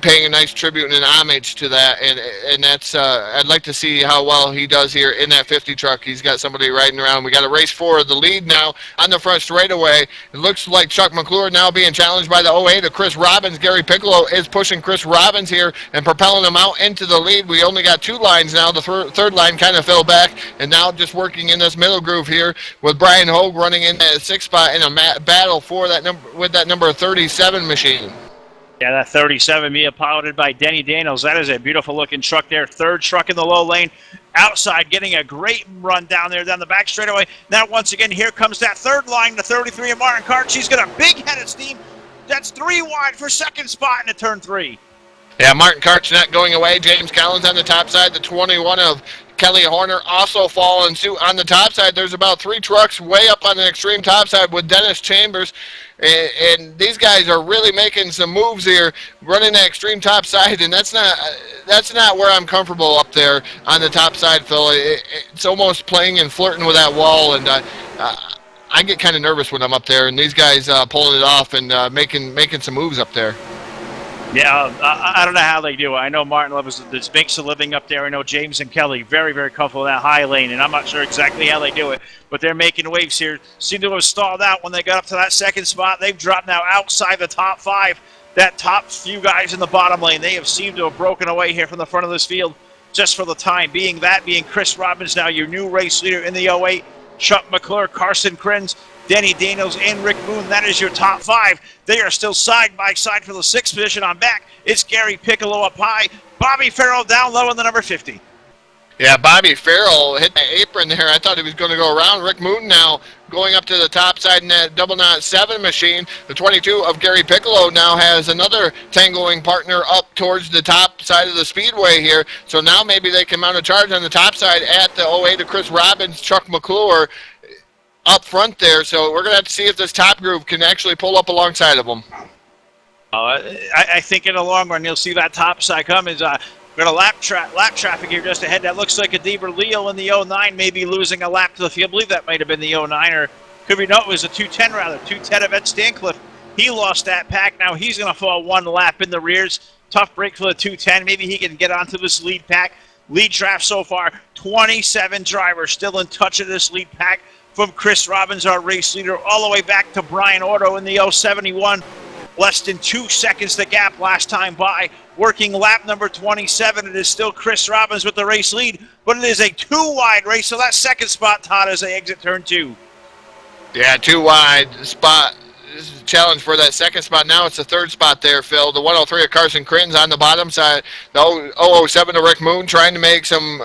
Paying a nice tribute and an homage to that, and that's I'd like to see how well he does here in that 50 truck. He's got somebody riding around. We got a race for the lead now on the front straightaway. It looks like Chuck McClure now being challenged by the 08 of Chris Robbins. Gary Piccolo is pushing Chris Robbins here and propelling him out into the lead. We only got 2 lines now. The third line kind of fell back, and now just working in this middle groove here with Brian Hogue running in that 6th spot in a battle for that number with that number 37 machine. Yeah, that 37 Mia piloted by Denny Daniels. That is a beautiful-looking truck there. Third truck in the low lane. Outside, getting a great run down there, down the back straightaway. Now, once again, here comes that third line, the 33 of Martin Karch. She's got a big head of steam. That's 3 wide for second spot into turn 3. Yeah, Martin Karch not going away. James Collins on the top side. The 21 of Kelly Horner also following suit on the top side. There's about 3 trucks way up on the extreme top side with Dennis Chambers. And these guys are really making some moves here, running that extreme top side, and that's not where I'm comfortable up there on the top side, Phil. It's almost playing and flirting with that wall, and I get kind of nervous when I'm up there, and these guys pulling it off and making some moves up there. Yeah, I don't know how they do it. I know Martin Love makes a living up there. I know James and Kelly very, very comfortable in that high lane, and I'm not sure exactly how they do it, but they're making waves here. Seem to have stalled out when they got up to that second spot. They've dropped now outside the top 5. That top few guys in the bottom lane, they have seemed to have broken away here from the front of this field just for the time being. That being Chris Robbins, now your new race leader in the 08, Chuck McClure, Carson Krins, Denny Daniels, and Rick Moon. That is your top 5. They are still side by side for the 6th position on back. It's Gary Piccolo up high. Bobby Farrell down low in the number 50. Yeah, Bobby Farrell hit the apron there. I thought he was going to go around. Rick Moon now going up to the top side in that double knot 7 machine. The 22 of Gary Piccolo now has another tangoing partner up towards the top side of the speedway here. So now maybe they can mount a charge on the top side at the 08 of Chris Robbins, Chuck McClure up front there. So we're going to have to see if this top groove can actually pull up alongside of them. I think in the long run you'll see that top side come. We're going to lap traffic here just ahead. That looks like a Deaver Leo in the 09 maybe losing a lap to the field. I believe that might have been the 09, or could be, no, it was a 210 rather. 210 of Ed Stancliffe. He lost that pack. Now he's going to fall 1 lap in the rears. Tough break for the 210. Maybe he can get onto this lead pack. Lead draft so far, 27 drivers still in touch of this lead pack, from Chris Robbins, our race leader, all the way back to Brian Orto in the 071. Less than 2 seconds the gap last time by. Working lap number 27. It is still Chris Robbins with the race lead, but it is a 2-wide race, so that second spot, Todd, as they exit turn 2. Yeah, 2-wide spot. This is a challenge for that second spot. Now it's the 3rd spot there, Phil. The 103 of Carson Krins on the bottom side. The 007 of Rick Moon trying to make some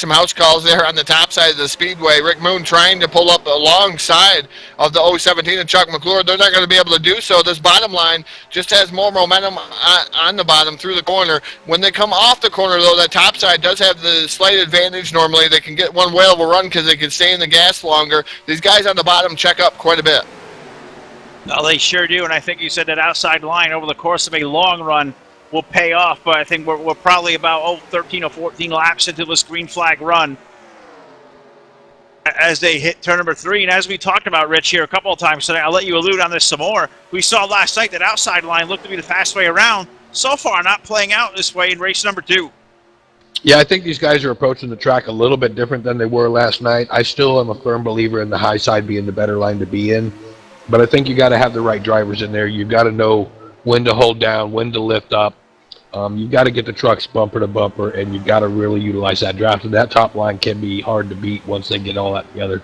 house calls there on the top side of the speedway. Rick Moon trying to pull up alongside of the 017 and Chuck McClure. They're not going to be able to do so. This bottom line just has more momentum on the bottom through the corner. When they come off the corner, though, that top side does have the slight advantage normally. They can get one whale of a run because they can stay in the gas longer. These guys on the bottom check up quite a bit. No, they sure do, and I think you said that outside line over the course of a long run will pay off, but I think we're probably about 13 or 14 laps into this green flag run as they hit turn number 3. And as we talked about, Rich, here a couple of times today, I'll let you allude on this some more. We saw last night that outside line looked to be the fast way around. So far, not playing out this way in race number 2. Yeah, I think these guys are approaching the track a little bit different than they were last night. I still am a firm believer in the high side being the better line to be in, but I think you got to have the right drivers in there. You've got to know when to hold down, when to lift up. You've got to get the trucks bumper to bumper, and you've got to really utilize that draft. And that top line can be hard to beat once they get all that together.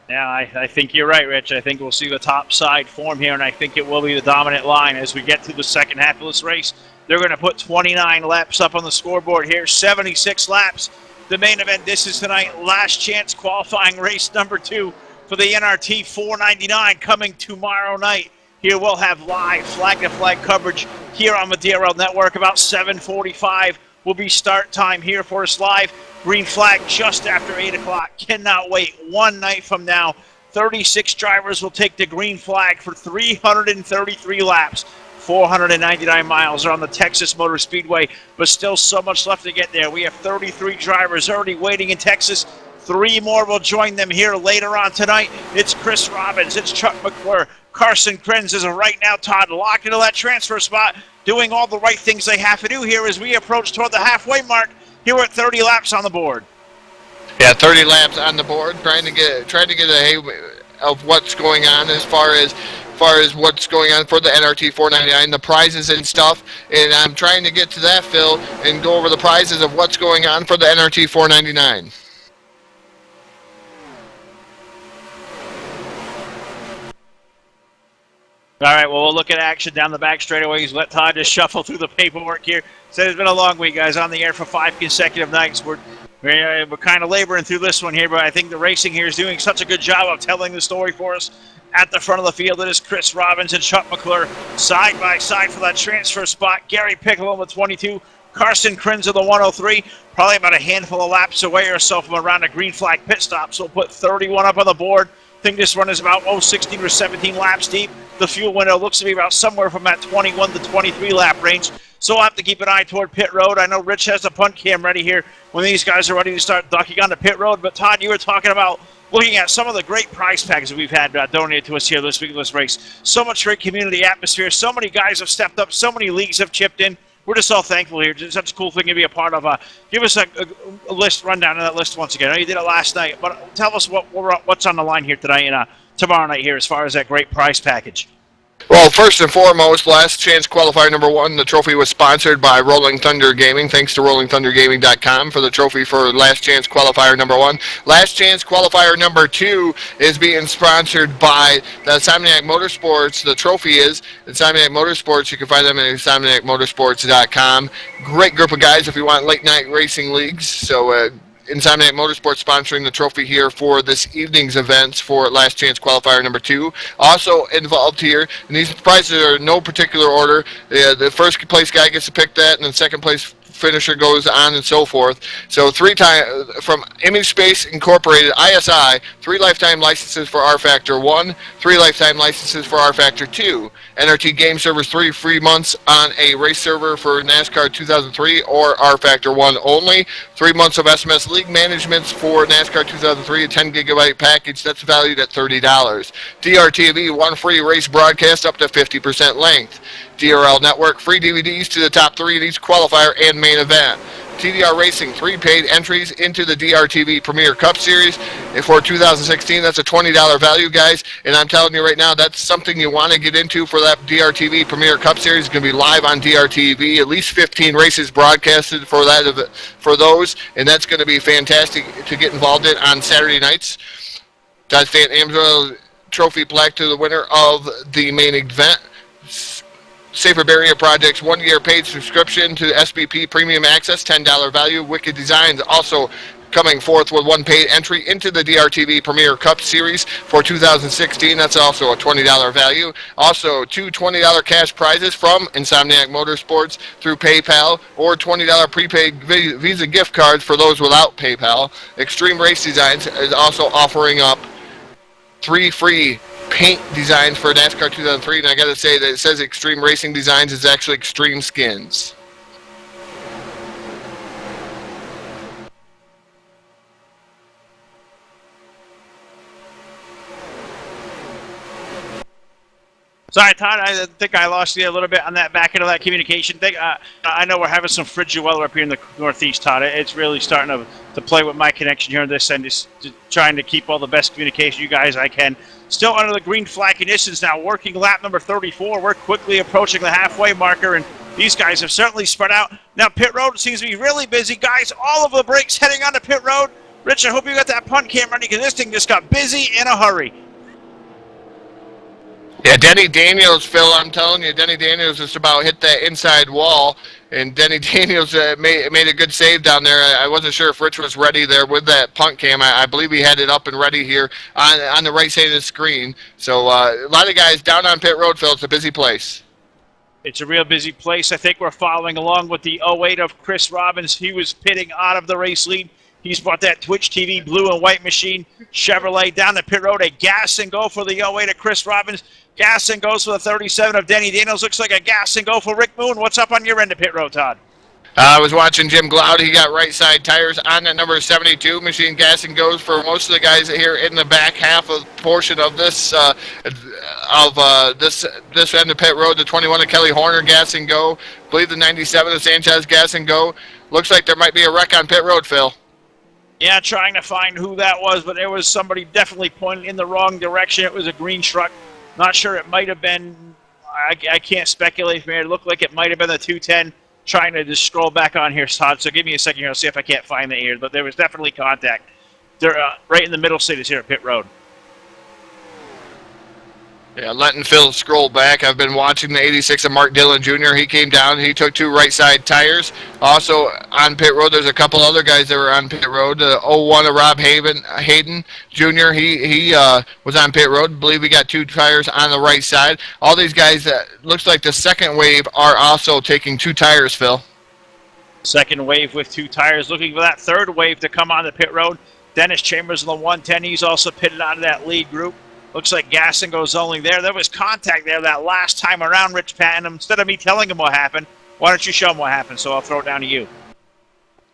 Yeah, I think you're right, Rich. I think we'll see the top side form here, and I think it will be the dominant line as we get through the second half of this race. They're going to put 29 laps up on the scoreboard here, 76 laps. The main event, this is tonight, last chance qualifying race number 2 for the NRT 499 coming tomorrow night. Here we'll have live flag-to-flag coverage here on the DRL Network. About 7:45 will be start time here for us live. Green flag just after 8 o'clock. Cannot wait. One night from now, 36 drivers will take the green flag for 333 laps. 499 miles are on the Texas Motor Speedway, but still so much left to get there. We have 33 drivers already waiting in Texas. 3 more will join them here later on tonight. It's Chris Robbins, it's Chuck McClure, Carson Krenz is right now, Todd, locked into that transfer spot, doing all the right things they have to do here as we approach toward the halfway mark. Here we're at 30 laps on the board. Yeah, 30 laps on the board, trying to get a hang of what's going on as far as what's going on for the NRT 499, the prizes and stuff. And I'm trying to get to that, Phil, and go over the prizes of what's going on for the NRT 499. All right, well, we'll look at action down the back straightaways. Let Todd just shuffle through the paperwork here. So it's been a long week, guys, on the air for 5 consecutive nights. We're kind of laboring through this one here, but I think the racing here is doing such a good job of telling the story for us. At the front of the field, it is Chris Robbins and Chuck McClure side by side for that transfer spot. Gary Pickle with 22, Carson Krenz of the 103, probably about a handful of laps away or so from around a green flag pit stop. So we'll put 31 up on the board. I think this run is about 16 or 17 laps deep. The fuel window looks to be about somewhere from that 21 to 23 lap range. So we'll have to keep an eye toward pit road. I know Rich has the punt cam ready here when these guys are ready to start ducking on the pit road. But Todd, you were talking about looking at some of the great prize packs that we've had donated to us here this week of this race. So much great community atmosphere. So many guys have stepped up. So many leagues have chipped in. We're just all thankful here. It's such a cool thing to be a part of. Give us a list rundown of that list once again. I know you did it last night, but tell us what's on the line here tonight and tomorrow night here as far as that great prize package. Well, first and foremost, last chance qualifier number 1, the trophy was sponsored by Rolling Thunder Gaming. Thanks to rollingthundergaming.com for the trophy for last chance qualifier number 1. Last chance qualifier number 2 is being sponsored by the Insomniac Motorsports. The trophy is Insomniac Motorsports. You can find them at insomniacmotorsports.com. Great group of guys if you want late night racing leagues. So, Insomniac Motorsports sponsoring the trophy here for this evening's events for Last Chance Qualifier number 2. Also involved here, and these prizes are in no particular order. The first place guy gets to pick that, and then second place finisher goes on and so forth. So 3 times from Image Space Incorporated, ISI, 3 lifetime licenses for R Factor 1, 3 lifetime licenses for R Factor 2. NRT Game Servers 3 free months on a race server for NASCAR 2003 or R Factor 1 only. 3 months of SMS League Managements for NASCAR 2003, a 10 gigabyte package that's valued at $30. DRTV, 1 free race broadcast up to 50% length. DRL Network, free DVDs to the top 3 in each qualifier and main event. TDR Racing, 3 paid entries into the DRTV Premier Cup Series. And for 2016, that's a $20 value, guys. And I'm telling you right now, that's something you want to get into for that DRTV Premier Cup Series. It's going to be live on DRTV. At least 15 races broadcasted for those. And that's going to be fantastic to get involved in on Saturday nights. Dodge State Amsoil Trophy plaque to the winner of the main event. Safer Barrier Project's 1-year paid subscription to SBP Premium Access, $10 value. Wicked Designs also coming forth with 1 paid entry into the DRTV Premier Cup Series for 2016. That's also a $20 value. Also, 2 $20 cash prizes from Insomniac Motorsports through PayPal, or $20 prepaid Visa gift cards for those without PayPal. Extreme Race Designs is also offering up 3 free paint designs for NASCAR 2003, and I gotta say that it says Extreme Racing Designs is actually Extreme Skins. Sorry, Todd, I think I lost you a little bit on that back end of that communication thing. I know we're having some frigid weather up here in the Northeast, Todd. It's really starting to play with my connection here on this end, just trying to keep all the best communication you guys I can. still under the green flag conditions now, working lap number 34. We're quickly approaching the halfway marker, and these guys have certainly spread out. Now, pit road seems to be really busy. Guys, all of the brakes heading onto pit road. Rich, I hope you got that punt cam ready because this thing just got busy in a hurry. Yeah, Denny Daniels, Phil, I'm telling you, Denny Daniels just about hit that inside wall, and Denny Daniels made a good save down there. I wasn't sure if Rich was ready there with that punt cam. I believe he had it up and ready here on the right side of the screen. So a lot of guys down on pit road, Phil. It's a busy place. It's a real busy place. I think we're following along with the 08 of Chris Robbins. He was pitting out of the race lead. He's brought that Twitch TV blue and white machine Chevrolet down the pit road. A gas and go for the 08 of Chris Robbins. Gas and goes for the 37 of Denny Daniels. Looks like a gas and go for Rick Moon. What's up on your end of pit road, Todd? I was watching Jim Glaude. He got right side tires on that number 72 machine. Gas and goes for most of the guys here in the back half of portion of this this end of pit road. The 21 of Kelly Horner gas and go. I believe the 97 of Sanchez gas and go. Looks like there might be a wreck on pit road, Phil. Yeah, trying to find who that was, but there was somebody definitely pointing in the wrong direction. It was a green truck. Not sure, it might have been, I can't speculate from here. It looked like it might have been the 210. Trying to just scroll back on here, Todd. So give me a second here. I'll see if I can't find it here. But there was definitely contact. They're right in the middle seat is here at pit road. Yeah, letting Phil scroll back. I've been watching the 86 of Mark Dillon Jr. He came down. He took 2 right side tires. Also on pit road, there's a couple other guys that were on pit road. The 01 of Rob Hayden Jr. He was on pit road. I believe he got 2 tires on the right side. All these guys, looks like the second wave are also taking 2 tires, Phil. Second wave with 2 tires. Looking for that third wave to come on the pit road. Dennis Chambers in the 110. He's also pitted out of that lead group. Looks like gas and goes only there. There was contact there that last time around, Rich Patton. Instead of me telling him what happened, why don't you show him what happened? So I'll throw it down to you.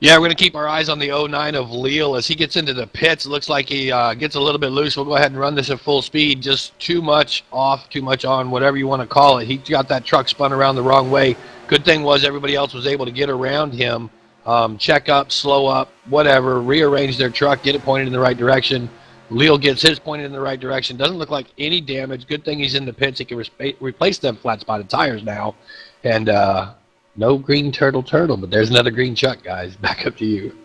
Yeah, we're going to keep our eyes on the 09 of Leal. As he gets into the pits, it looks like he gets a little bit loose. We'll go ahead and run this at full speed. Just too much off, too much on, whatever you want to call it. He got that truck spun around the wrong way. Good thing was everybody else was able to get around him, check up, slow up, whatever, rearrange their truck, get it pointed in the right direction. Leal gets his pointed in the right direction. Doesn't look like any damage. Good thing he's in the pits. He can replace them flat-spotted tires now. And no green turtle, but there's another green chuck, guys. Back up to you.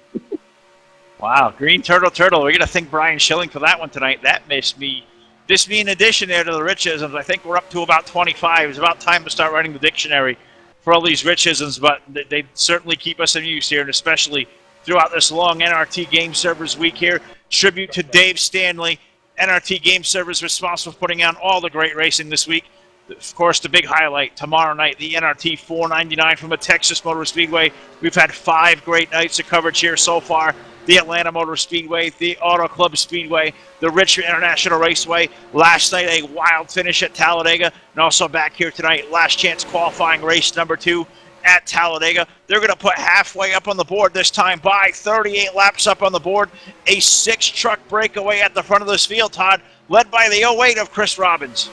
Wow, green turtle. We're going to thank Brian Schilling for that one tonight. That missed me. This being an addition there to the Richisms. I think we're up to about 25. It's about time to start writing the dictionary for all these Richisms, but they certainly keep us amused here, and especially throughout this long NRT Game Servers week here. Tribute to Dave Stanley, NRT Game Servers responsible for putting on all the great racing this week. Of course, the big highlight tomorrow night, the NRT 499 from the Texas Motor Speedway. We've had 5 great nights of coverage here so far. The Atlanta Motor Speedway, the Auto Club Speedway, the Richmond International Raceway. Last night, a wild finish at Talladega, and also back here tonight, last chance qualifying race number 2 at Talladega. They're going to put halfway up on the board this time by 38 laps up on the board. A 6-truck breakaway at the front of this field, Todd, led by the 08 of Chris Robbins.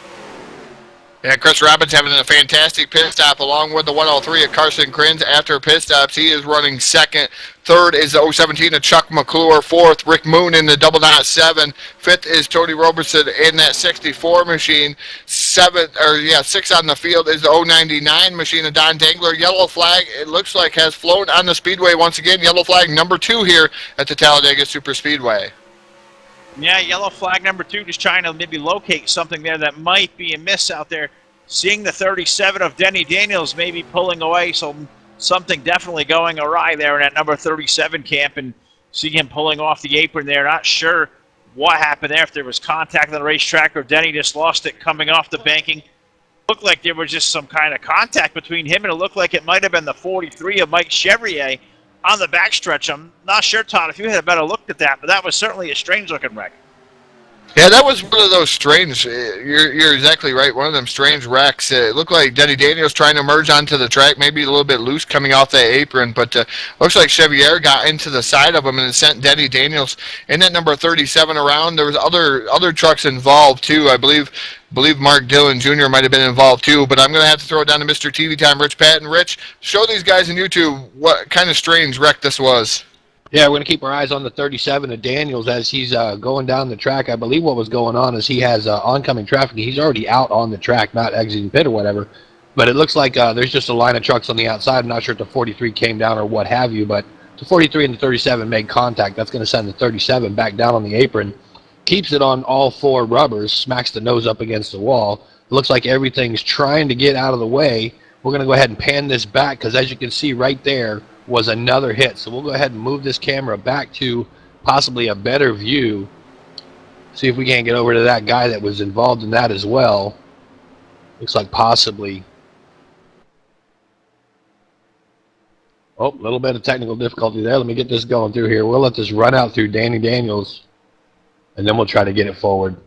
Yeah, Chris Robbins having a fantastic pit stop along with the 103 of Carson Krins. After pit stops, he is running second. Third is the 017 of Chuck McClure. Fourth, Rick Moon in the 007. Fifth is Tony Robertson in that 64 machine. Six on the field is the 099 machine of Don Dangler. Yellow flag, it looks like, has flown on the speedway once again. Yellow flag number 2 here at the Talladega Super Speedway. Yeah, yellow flag number 2, just trying to maybe locate something there that might be a miss out there. Seeing the 37 of Denny Daniels maybe pulling away, so something definitely going awry there in that number 37 camp, and see him pulling off the apron there. Not sure what happened there, if there was contact on the racetrack or Denny just lost it coming off the banking. Looked like there was just some kind of contact between him, and it looked like it might have been the 43 of Mike Chevrier on the backstretch. I'm not sure, Todd, if you had a better look at that, but that was certainly a strange-looking wreck. Yeah, that was one of those strange, you're exactly right, one of them strange wrecks. It looked like Denny Daniels trying to merge onto the track, maybe a little bit loose coming off that apron, but looks like Chevier got into the side of him and sent Denny Daniels in that number 37 around. There was other trucks involved, too. I believe Mark Dillon Jr. might have been involved, too, but I'm going to have to throw it down to Mr. TV Time, Rich Patton. Rich, show these guys on YouTube what kind of strange wreck this was. Yeah, we're going to keep our eyes on the 37 of Daniels as he's going down the track. I believe what was going on is he has oncoming traffic. He's already out on the track, not exiting pit or whatever. But it looks like there's just a line of trucks on the outside. I'm not sure if the 43 came down or what have you, but the 43 and the 37 made contact. That's going to send the 37 back down on the apron. Keeps it on all four rubbers, smacks the nose up against the wall. It looks like everything's trying to get out of the way. We're going to go ahead and pan this back because as you can see right there, was another hit. So we'll go ahead and move this camera back to possibly a better view. See if we can't get over to that guy that was involved in that as well. Looks like possibly. Oh, a little bit of technical difficulty there. Let me get this going through here. We'll let this run out through Danny Daniels, and then we'll try to get it forward.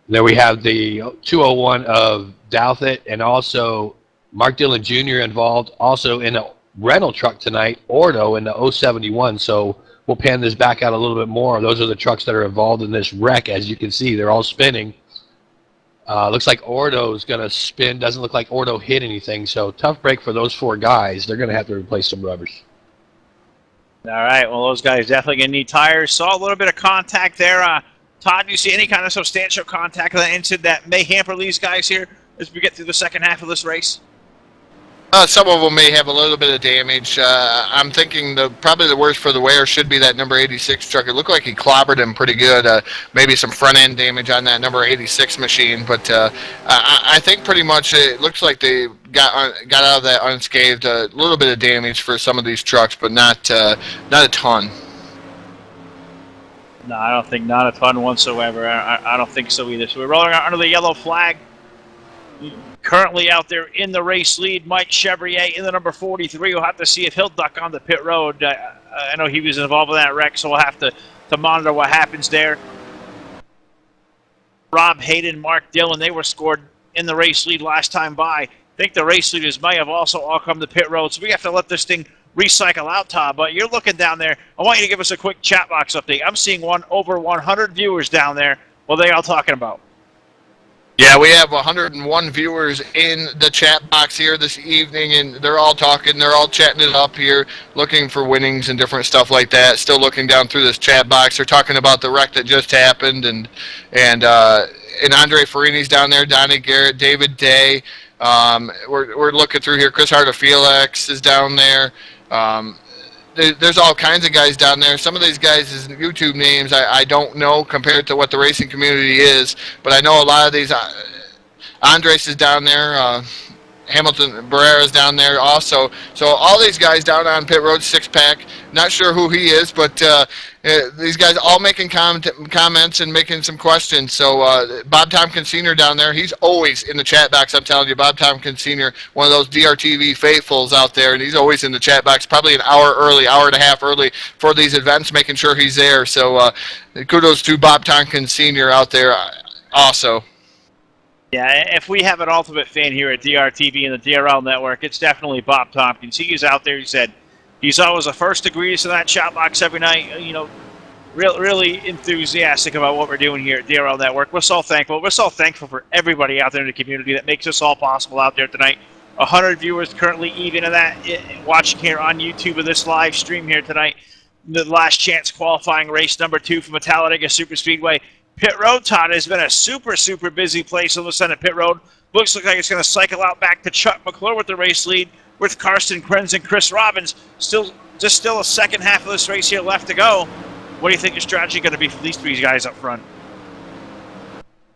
There we have the 201 of Douthit and also Mark Dillon Jr. involved, also in a rental truck tonight, Ordo in the 071. So we'll pan this back out a little bit more. Those are the trucks that are involved in this wreck. As you can see, they're all spinning. Looks like Ordo's going to spin. Doesn't look like Ordo hit anything. So tough break for those four guys. They're going to have to replace some rubbers. All right, well, those guys definitely going to need tires. Saw a little bit of contact there. Todd, do you see any kind of substantial contact that incident that may hamper these guys here as we get through the second half of this race? Some of them may have a little bit of damage. I'm thinking probably the worst for the wear should be that number 86 truck. It looked like he clobbered him pretty good. Maybe some front end damage on that number 86 machine, but I think pretty much it looks like they got out of that unscathed. A little bit of damage for some of these trucks, but not a ton. No, I don't think not a ton whatsoever. I don't think so either. So we're rolling out under the yellow flag. Currently out there in the race lead, Mike Chevrier in the number 43. We'll have to see if he'll duck on the pit road. I know he was involved in that wreck, so we'll have to monitor what happens there. Rob Hayden, Mark Dillon, they were scored in the race lead last time by. I think the race leaders may have also all come to pit road, so we have to let this thing recycle out, Todd. But you're looking down there. I want you to give us a quick chat box update. I'm seeing over 100 viewers down there. What are they all talking about? Yeah, we have 101 viewers in the chat box here this evening, and they're all talking, they're all chatting it up here, looking for winnings and different stuff like that. Still looking down through this chat box. They're talking about the wreck that just happened, and Andre Farini's down there, Donnie Garrett, David Day. We're looking through here. Chris Harder Felix is down there. There's all kinds of guys down there. Some of these guys' YouTube names I don't know compared to what the racing community is, but I know a lot of these. Andres is down there. Hamilton Barrera's down there also. So all these guys down on pit road, six-pack. Not sure who he is, but these guys all making comments and making some questions. So Bob Tompkins Sr. down there, he's always in the chat box. I'm telling you, Bob Tompkins Sr., one of those DRTV faithfuls out there, and he's always in the chat box, probably an hour and a half early for these events, making sure he's there. So kudos to Bob Tompkins Sr. out there also. Yeah, if we have an ultimate fan here at DRTV and the DRL network, it's definitely Bob Tompkins. He is out there. He said he's always the first to greet us in that chat box every night. You know, really enthusiastic about what we're doing here at DRL network. We're so thankful. We're so thankful for everybody out there in the community that makes this all possible out there tonight. 100 viewers currently even in that, watching here on YouTube of this live stream here tonight. The last chance qualifying race number 2 from Talladega Superspeedway. Pit Road, Todd, has been a super busy place on the Senate Pit Road. Looks like it's going to cycle out back to Chuck McClure with the race lead, with Karsten Krenz and Chris Robbins. Still a second half of this race here left to go. What do you think your strategy going to be for these three guys up front?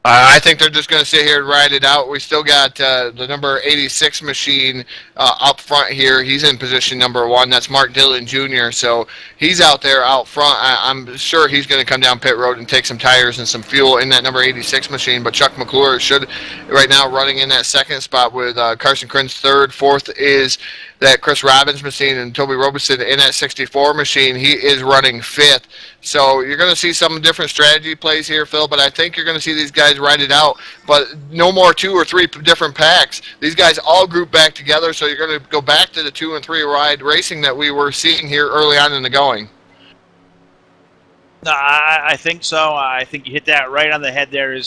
I think they're just going to sit here and ride it out. We still got the number 86 machine up front here. He's in position number 1. That's Mark Dillon Jr. So he's out there out front. I'm sure he's going to come down pit road and take some tires and some fuel in that number 86 machine. But Chuck McClure should right now running in that second spot with Carson Krenz third. Fourth is that Chris Robbins machine, and Toby Robeson in that 64 machine. He is running fifth. So you're going to see some different strategy plays here, Phil, but I think you're going to see these guys ride it out. But no more 2 or 3 different packs. These guys all group back together, so you're going to go back to the 2 and 3 ride racing that we were seeing here early on in the going. I think so. I think you hit that right on the head there.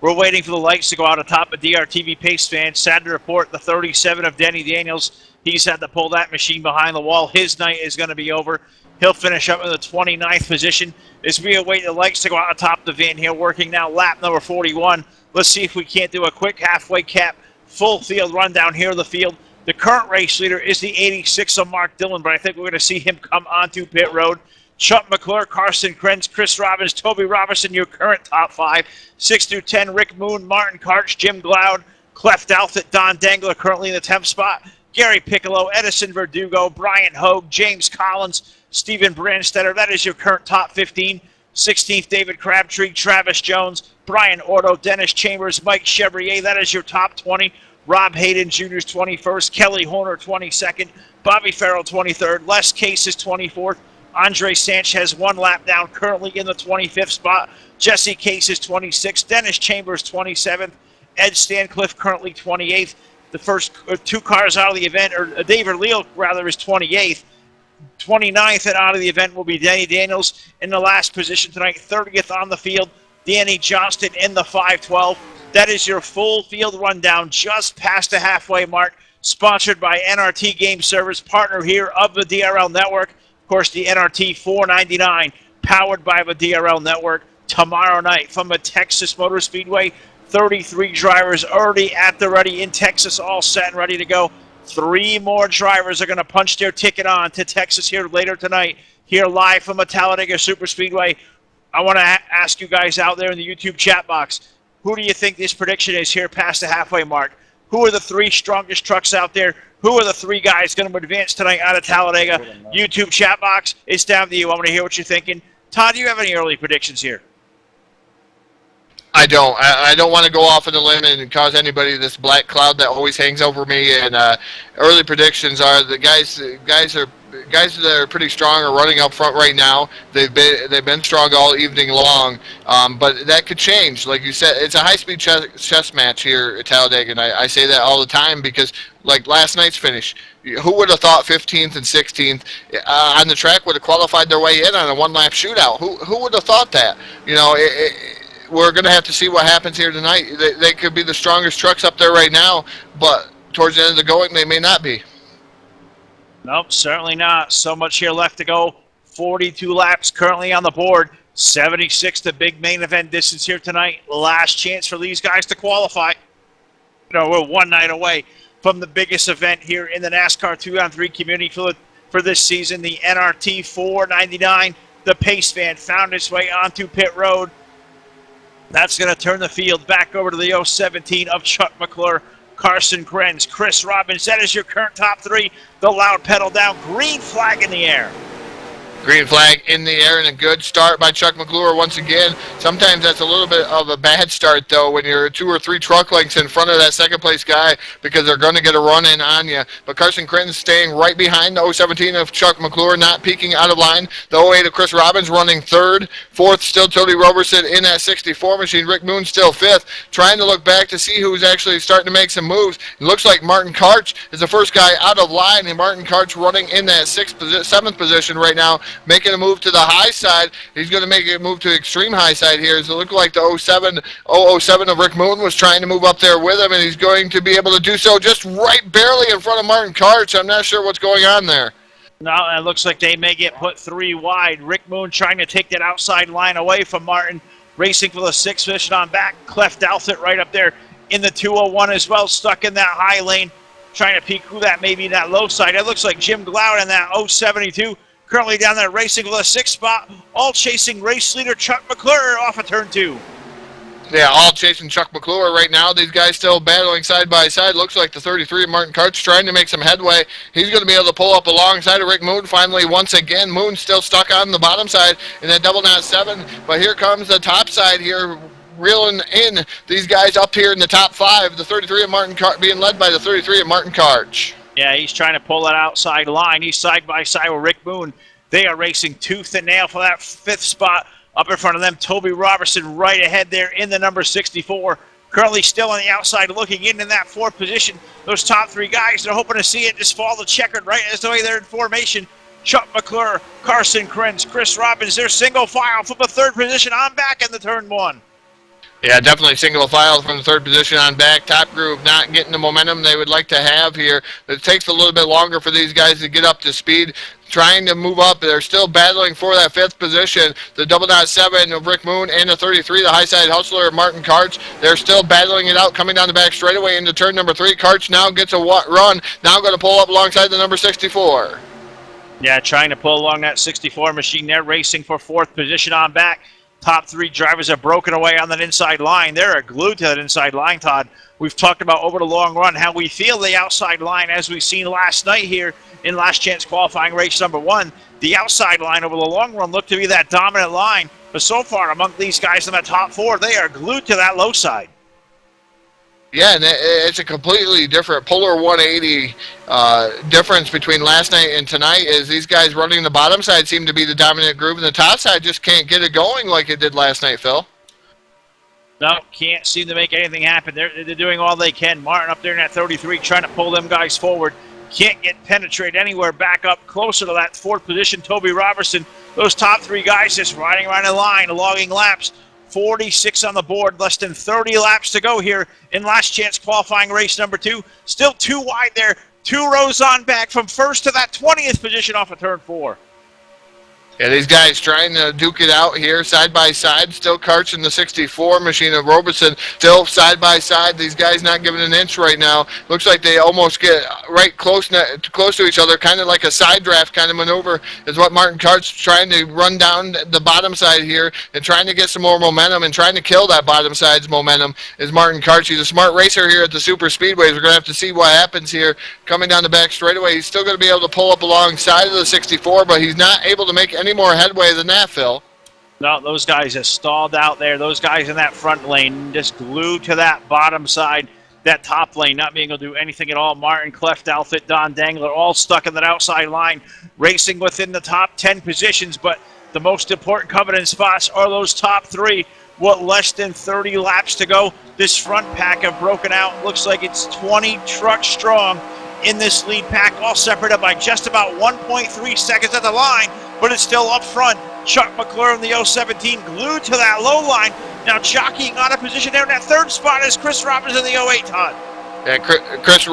We're waiting for the lights to go out atop of DRTV Pace fans. Sad to report the 37 of Denny Daniels. He's had to pull that machine behind the wall. His night is going to be over. He'll finish up in the 29th position as we await the lights to go out atop the van here, working now lap number 41. Let's see if we can't do a quick halfway cap, full field rundown here of the field. The current race leader is the 86 of Mark Dillon, but I think we're going to see him come onto pit road. Chuck McClure, Carson Krenz, Chris Robbins, Toby Robertson, your current top 5. 6 through 10, Rick Moon, Martin Karch, Jim Gloud, Cleft Outfit, Don Dangler currently in the 10th spot. Gary Piccolo, Edison Verdugo, Brian Hogue, James Collins, Stephen Brandstetter. That is your current top 15. 16th, David Crabtree, Travis Jones, Brian Ordo, Dennis Chambers, Mike Chevrier. That is your top 20. Rob Hayden Jr.'s 21st, Kelly Horner 22nd, Bobby Farrell 23rd, Les Case is 24th, Andre Sanchez 1 lap down, currently in the 25th spot. Jesse Case is 26th, Dennis Chambers 27th, Ed Stancliffe currently 28th. The first 2 cars out of the event, or David Leal rather, is 28th. 29th and out of the event will be Danny Daniels in the last position tonight, 30th on the field. Danny Johnston in the 512. That is your full field rundown just past the halfway mark, sponsored by NRT Game Service, partner here of the DRL Network. Of course, the NRT 499, powered by the DRL Network. Tomorrow night from the Texas Motor Speedway, 33 drivers already at the ready in Texas, all set and ready to go. 3 more drivers are going to punch their ticket on to Texas here later tonight, here live from the Talladega Superspeedway. I want to ask you guys out there in the YouTube chat box, who do you think this prediction is here past the halfway mark? Who are the 3 strongest trucks out there? Who are the 3 guys going to advance tonight out of Talladega? YouTube chat box, it's down to you. I want to hear what you're thinking. Todd, do you have any early predictions here? I don't. I don't want to go off on a limb and cause anybody this black cloud that always hangs over me. And early predictions are the guys that are pretty strong are running up front right now. They've been strong all evening long, but that could change. Like you said, it's a high-speed chess match here at Talladega, and I say that all the time because, like last night's finish, who would have thought 15th and 16th on the track would have qualified their way in on a one-lap shootout? Who would have thought that? You know, we're going to have to see what happens here tonight. They could be the strongest trucks up there right now, but towards the end of the going, they may not be. Nope, certainly not. So much here left to go. 42 laps currently on the board. 76 the big main event distance here tonight. Last chance for these guys to qualify. You know, we're 1 night away from the biggest event here in the NASCAR 2-on-3 community for this season, the NRT 499. The pace van found its way onto pit road. That's going to turn the field back over to the 017 of Chuck McClure, Carson Krenz, Chris Robbins. That is your current top 3. The loud pedal down, green flag in the air. Green flag in the air and a good start by Chuck McClure once again. Sometimes that's a little bit of a bad start, though, when you're 2 or 3 truck lengths in front of that second-place guy because they're going to get a run-in on you. But Carson Krenz staying right behind the 017 of Chuck McClure, not peeking out of line. The 08 of Chris Robbins running 3rd. 4th still Tony Roberson in that 64 machine. Rick Moon still 5th. Trying to look back to see who's actually starting to make some moves. It looks like Martin Karch is the first guy out of line, and Martin Karch running in that 7th position right now, making a move to the high side. He's going to make a move to extreme high side here. It looked like the 007 of Rick Moon was trying to move up there with him, and he's going to be able to do so just right barely in front of Martin Karch. I'm not sure what's going on there. No, it looks like they may get put 3 wide. Rick Moon trying to take that outside line away from Martin, racing for the 6th position on back. Cleft Outfit right up there in the 201 as well, stuck in that high lane, trying to peek who that may be in that low side. It looks like Jim Gloud in that 072. Currently down there racing for the 6th spot, all chasing race leader Chuck McClure off of turn 2. Yeah, all chasing Chuck McClure right now. These guys still battling side by side. Looks like the 33 of Martin Karch trying to make some headway. He's going to be able to pull up alongside of Rick Moon finally once again. Moon still stuck on the bottom side in that double knot 7. But here comes the top side here, reeling in these guys up here in the top 5. The 33 of Martin Karch being led by the 33 of Martin Karch. Yeah, he's trying to pull that outside line. He's side by side with Rick Moon. They are racing tooth and nail for that 5th spot. Up in front of them, Toby Robertson right ahead there in the number 64. Currently still on the outside looking in that 4th position. Those top 3 guys, they're hoping to see it just follow the checkered right as the way they're in formation. Chuck McClure, Carson Krenz, Chris Robbins, they're single file from the 3rd position on back in the turn 1. Yeah, definitely single file from the third position on back. Top group not getting the momentum they would like to have here. It takes a little bit longer for these guys to get up to speed. Trying to move up. They're still battling for that fifth position. The double dot 7 of Rick Moon and the 33, the high side hustler of Martin Karch. They're still battling it out, coming down the back straightaway into turn number 3. Karch now gets a run. Now going to pull up alongside the number 64. Yeah, trying to pull along that 64 machine there, racing for fourth position on back. Top 3 drivers are broken away on that inside line. They're glued to that inside line, Todd. We've talked about over the long run how we feel the outside line, as we've seen last night here in Last Chance Qualifying race number 1. The outside line over the long run looked to be that dominant line. But so far, among these guys in the top 4, they are glued to that low side. Yeah, and it's a completely different polar 180 difference between last night and tonight. Is these guys running the bottom side seem to be the dominant group, and the top side just can't get it going like it did last night, Phil. No, can't seem to make anything happen. They're doing all they can. Martin up there in that 33 trying to pull them guys forward. Can't get penetrated anywhere. Back up closer to that fourth position, Toby Robertson. Those top 3 guys just riding around the line, logging laps. 46 on the board, less than 30 laps to go here in Last Chance Qualifying race number 2. Still 2 wide there, 2 rows on back from first to that 20th position off of turn 4. Yeah, these guys trying to duke it out here side by side. Still Karch in the 64 machine of Robertson. Still side by side. These guys not giving an inch right now. Looks like they almost get right close to each other. Kind of like a side draft kind of maneuver is what Martin Karch trying to run down the bottom side here and trying to get some more momentum and trying to kill that bottom side's momentum is Martin Karch. He's a smart racer here at the super speedways. We're going to have to see what happens here coming down the back straightaway. He's still going to be able to pull up alongside of the 64, but he's not able to make any more headway than that, Phil. No, those guys just stalled out there. Those guys in that front lane just glued to that bottom side, that top lane, not being able to do anything at all. Martin, Cleft Outfit, Don Dangler, all stuck in that outside line, racing within the top 10 positions. But the most important coveted spots are those top 3. What, less than 30 laps to go? This front pack have broken out. Looks like it's 20 trucks strong in this lead pack, all separated by just about 1.3 seconds at the line, but it's still up front. Chuck McClure in the 017 glued to that low line. Now jockeying out of position there in that third spot is Chris Robbins in the 08, Todd. Yeah, Chris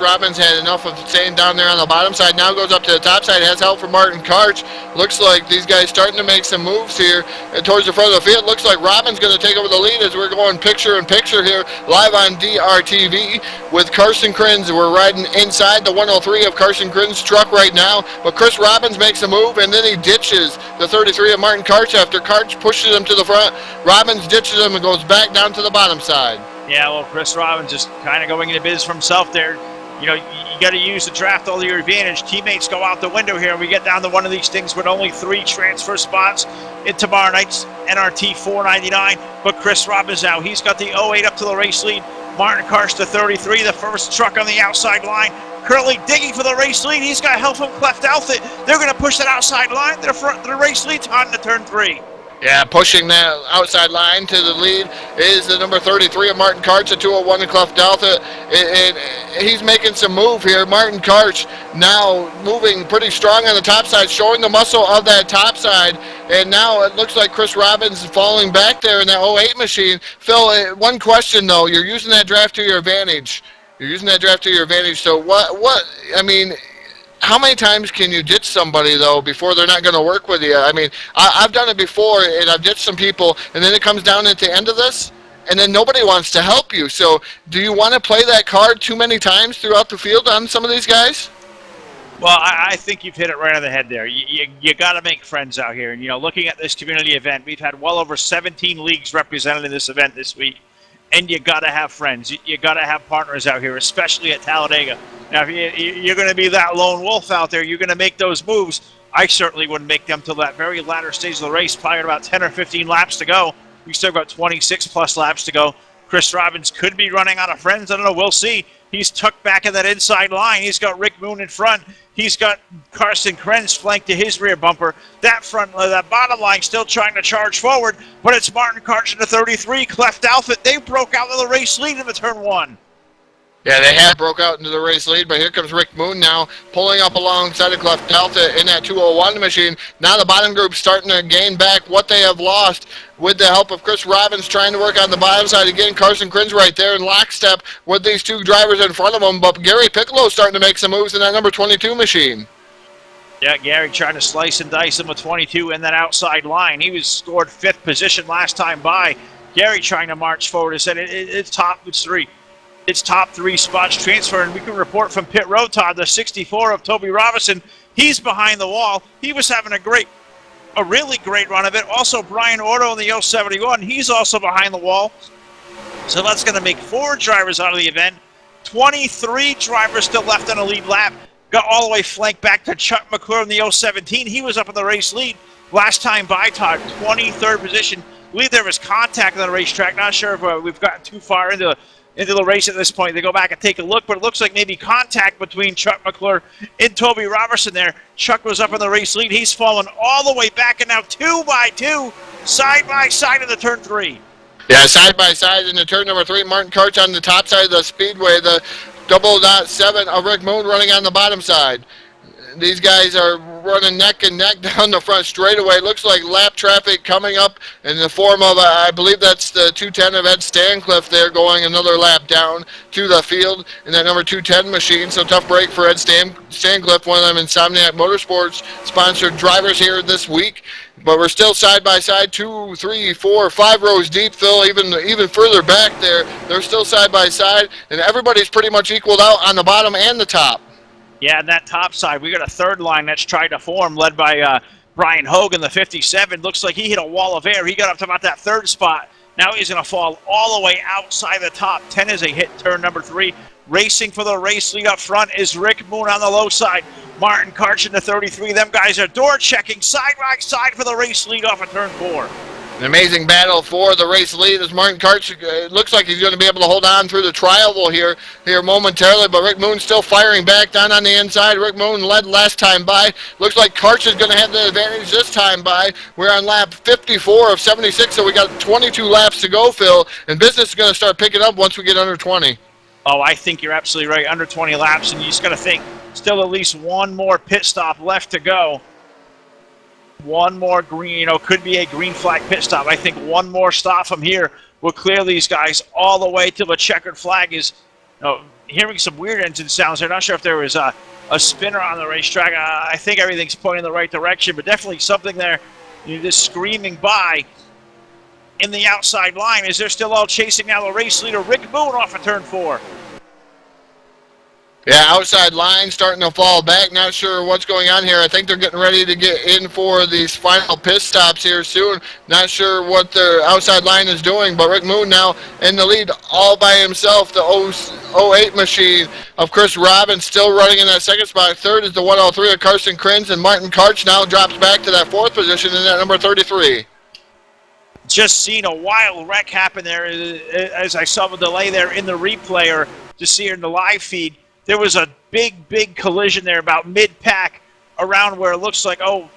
Robbins had enough of staying down there on the bottom side. Now goes up to the top side. Has help from Martin Karch. Looks like these guys starting to make some moves here towards the front of the field. Looks like Robbins going to take over the lead as we're going picture-in-picture here live on DRTV with Carson Krins. We're riding inside the 103 of Carson Krins' truck right now. But Chris Robbins makes a move, and then he ditches the 33 of Martin Karch after Karch pushes him to the front. Robbins ditches him and goes back down to the bottom side. Yeah, well, Chris Robbins just kind of going into business for himself there. You know, you got to use the draft all to your advantage. Teammates go out the window here, and we get down to one of these things with only 3 transfer spots in tomorrow night's NRT 499. But Chris Robbins now, he's got the 08 up to the race lead. Martin Karch, the 33, the first truck on the outside line. Currently digging for the race lead. He's got help from Cleft Outfit. They're going to push that outside line. They're front the race lead on to turn 3. Yeah, pushing that outside line to the lead is the number 33 of Martin Karch, the 201 of Cleft Delta. And he's making some move here. Martin Karch now moving pretty strong on the top side, showing the muscle of that top side. And now it looks like Chris Robbins is falling back there in that 08 machine. Phil, one question, though. You're using that draft to your advantage. So I mean, how many times can you ditch somebody, though, before they're not going to work with you? I mean, I've done it before, and I've ditched some people, and then it comes down at the end of this, and then nobody wants to help you. So do you want to play that card too many times throughout the field on some of these guys? Well, I think you've hit it right on the head there. You got to make friends out here. And, you know, looking at this community event, we've had well over 17 leagues represented in this event this week. And you got to have friends. You got to have partners out here, especially at Talladega. Now, if you're going to be that lone wolf out there, you're going to make those moves. I certainly wouldn't make them till that very latter stage of the race, probably about 10 or 15 laps to go. We still got 26-plus laps to go. Chris Robbins could be running out of friends. I don't know. We'll see. He's tucked back in that inside line. He's got Rick Moon in front. He's got Carson Krenz flanked to his rear bumper. That bottom line still trying to charge forward, but it's Martin Karch in the 33, Cleft Outfit. They broke out of the race lead in the turn 1. Yeah, they have broke out into the race lead, but here comes Rick Moon now, pulling up alongside of Clef Delta in that 201 machine. Now the bottom group's starting to gain back what they have lost with the help of Chris Robbins trying to work on the bottom side again. Carson Crin's right there in lockstep with these two drivers in front of him, but Gary Piccolo's starting to make some moves in that number 22 machine. Yeah, Gary trying to slice and dice him with 22 in that outside line. He was scored 5th position last time by. Gary trying to march forward and said it's top three. It's top 3 spots transfer, and we can report from pit road, Todd, the 64 of Toby Robinson. He's behind the wall. He was having a really great run of it. Also, Brian Ordo in the 071. He's also behind the wall. So that's going to make 4 drivers out of the event. 23 drivers still left on a lead lap. Got all the way flanked back to Chuck McClure in the 017. He was up in the race lead last time by, Todd, 23rd position. I believe there was contact on the racetrack. Not sure if we've gotten too far into the race at this point. They go back and take a look, but it looks like maybe contact between Chuck McClure and Toby Robertson there. Chuck was up in the race lead. He's fallen all the way back, and now 2 by 2, side by side in the turn 3. Yeah, side by side in the turn number 3. Martin Karch on the top side of the speedway. The 0.7 of Rick Moon running on the bottom side. These guys are running neck and neck down the front straightaway. Looks like lap traffic coming up in the form of, I believe that's the 210 of Ed Stancliffe there going another lap down to the field in that number 210 machine. So tough break for Ed Stancliffe, one of them Insomniac Motorsports sponsored drivers here this week. But we're still side by side, 2, 3, 4, 5 rows deep, Phil, even further back there. They're still side by side, and everybody's pretty much equaled out on the bottom and the top. Yeah, and that top side, we got a third line that's tried to form, led by Brian Hogan, the 57. Looks like he hit a wall of air. He got up to about that 3rd spot. Now he's going to fall all the way outside the top 10 as they hit turn number 3. Racing for the race lead up front is Rick Moon on the low side. Martin Karch in the 33. Them guys are door checking side by side for the race lead off of turn 4. An amazing battle for the race lead as Martin Karch looks like he's going to be able to hold on through the trial here momentarily, but Rick Moon still firing back down on the inside. Rick Moon led last time by. Looks like Karch is going to have the advantage this time by. We're on lap 54 of 76, so we got 22 laps to go, Phil, and business is going to start picking up once we get under 20. Oh, I think you're absolutely right. Under 20 laps, and you just got to think still at least one more pit stop left to go. One more green, could be a green flag pit stop. I think one more stop from here will clear these guys all the way till the checkered flag is, hearing some weird engine sounds. I'm not sure if there was a spinner on the racetrack. I think everything's pointing in the right direction, but definitely something there, just screaming by in the outside line as they're still all chasing now the race leader, Rick Moon, off of turn 4. Yeah, outside line starting to fall back. Not sure what's going on here. I think they're getting ready to get in for these final pit stops here soon. Not sure what their outside line is doing, but Rick Moon now in the lead all by himself. The 08 machine of Chris Robbins still running in that 2nd spot. 3rd is the 103 of Carson Crins, and Martin Karch now drops back to that 4th position in that number 33. Just seen a wild wreck happen there as I saw the delay there in the replay or just see it in the live feed. There was a big collision there about mid-pack around where it looks like, I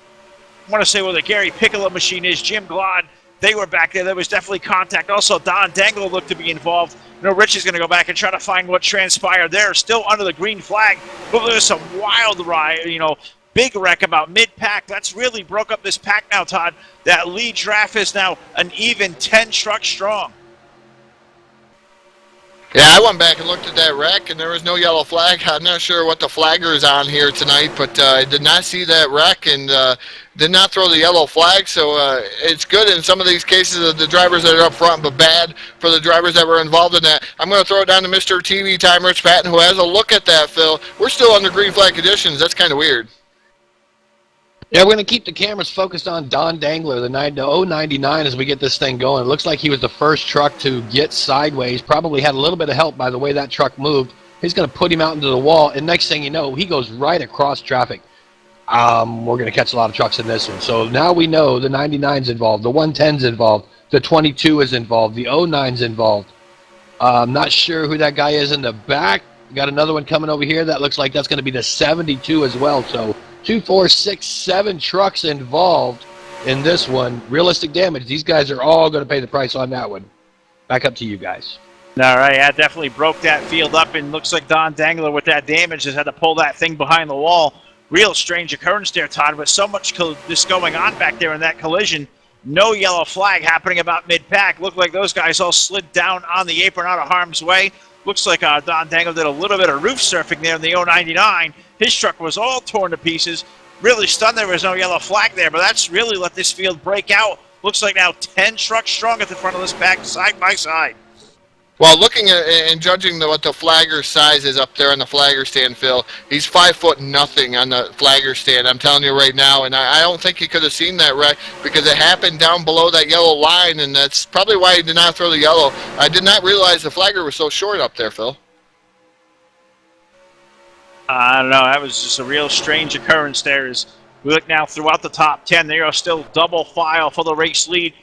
want to say where the Gary Piccolo machine is, Jim Glod. They were back there. There was definitely contact. Also, Don Dangle looked to be involved. Rich is going to go back and try to find what transpired there. Still under the green flag, but there's some wild ride, big wreck about mid-pack. That's really broke up this pack now, Todd. That lead draft is now an even 10 trucks strong. Yeah, I went back and looked at that wreck, and there was no yellow flag. I'm not sure what the flagger is on here tonight, but I did not see that wreck and did not throw the yellow flag. So it's good in some of these cases of the drivers that are up front, but bad for the drivers that were involved in that. I'm going to throw it down to Mr. TV Time, Rich Patton, who has a look at that, Phil. We're still under green flag conditions. That's kind of weird. Yeah, we're going to keep the cameras focused on Don Dangler, the 099, as we get this thing going. It looks like he was the first truck to get sideways, probably had a little bit of help by the way that truck moved. He's going to put him out into the wall, and next thing you know, he goes right across traffic. We're going to catch a lot of trucks in this one. So now we know the 99's involved, the 110's involved, the 22 is involved, the 09's involved. I'm not sure who that guy is in the back. We got another one coming over here. That looks like that's going to be the 72 as well. So 2, 4, 6, 7 trucks involved in this one. Realistic damage. These guys are all going to pay the price on that one. Back up to you guys. All right, that definitely broke that field up, and looks like Don Dangler with that damage has had to pull that thing behind the wall. Real strange occurrence there, Todd, with so much this going on back there in that collision. No yellow flag happening about mid-pack. Looked like those guys all slid down on the apron out of harm's way. Looks like Don Dangler did a little bit of roof surfing there in the 099. His truck was all torn to pieces. Really stunned there was no yellow flag there, but that's really let this field break out. Looks like now 10 trucks strong at the front of this pack, side by side. Well, looking at and judging what the flagger size is up there on the flagger stand, Phil, he's 5'0" on the flagger stand. I'm telling you right now, and I don't think he could have seen that wreck because it happened down below that yellow line, and that's probably why he did not throw the yellow. I did not realize the flagger was so short up there, Phil. I don't know. That was just a real strange occurrence there. As we look now throughout the top 10, they are still double file for the race lead.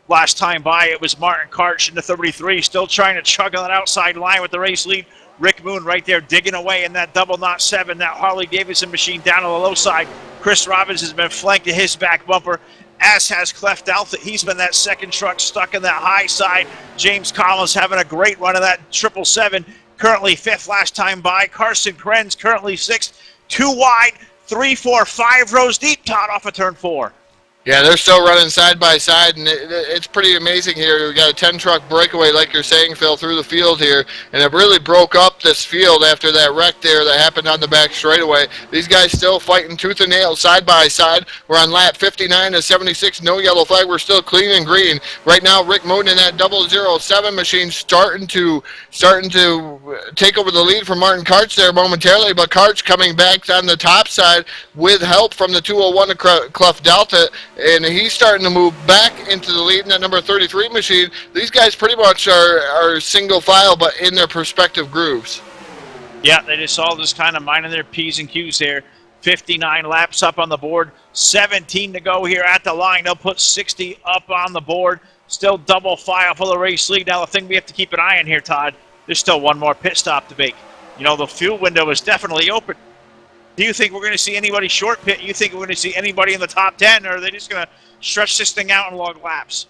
Last time by, it was Martin Karch in the 33, still trying to chug on that outside line with the race lead. Rick Moon right there digging away in that double knot 7, that Harley Davidson machine down on the low side. Chris Robbins has been flanked to his back bumper, as has Cleft Alpha. He's been that second truck stuck in that high side. James Collins having a great run of that 777, currently 5th last time by. Carson Krenz currently 6th, 2 wide, 3, 4, 5 rows deep, Todd, off of turn 4. Yeah, they're still running side by side, and it's pretty amazing here. We got a 10-truck breakaway, like you're saying, Phil, through the field here, and it really broke up this field after that wreck there that happened on the back straightaway. These guys still fighting tooth and nail, side by side. We're on lap 59 to 76, no yellow flag. We're still clean and green. Right now, Rick Moon in that 007 machine starting to take over the lead from Martin Karch there momentarily, but Karch coming back on the top side with help from the 201 to Clef Delta. And he's starting to move back into the lead in that number 33 machine. These guys pretty much are single file, but in their respective grooves. Yeah, they just all just kind of minding their P's and Q's here. 59 laps up on the board, 17 to go here at the line. They'll put 60 up on the board. Still double file for the race lead. Now the thing we have to keep an eye on here, Todd, there's still one more pit stop to make. You know, the fuel window is definitely open. Do you think we're going to see anybody short pit? You think we're going to see anybody in the top 10, or are they just going to stretch this thing out and log laps?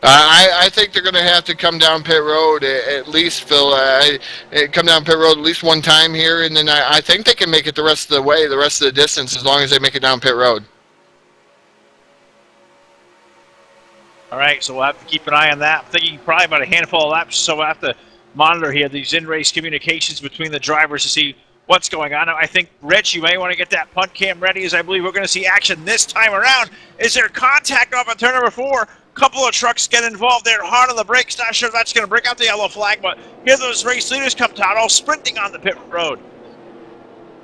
I think they're going to have to come down pit road at least, Phil. Come down pit road at least one time here, and then I think they can make it the rest of the way, the rest of the distance, as long as they make it down pit road. All right, so we'll have to keep an eye on that. I'm thinking probably about a handful of laps, so we'll have to monitor here these in-race communications between the drivers to see what's going on. I think, Rich, you may want to get that punt cam ready, as I believe we're going to see action this time around. Is there contact off of turn number 4? Couple of trucks get involved there, hard on the brakes. Not sure if that's going to bring out the yellow flag, but here those race leaders come, Todd, all sprinting on the pit road.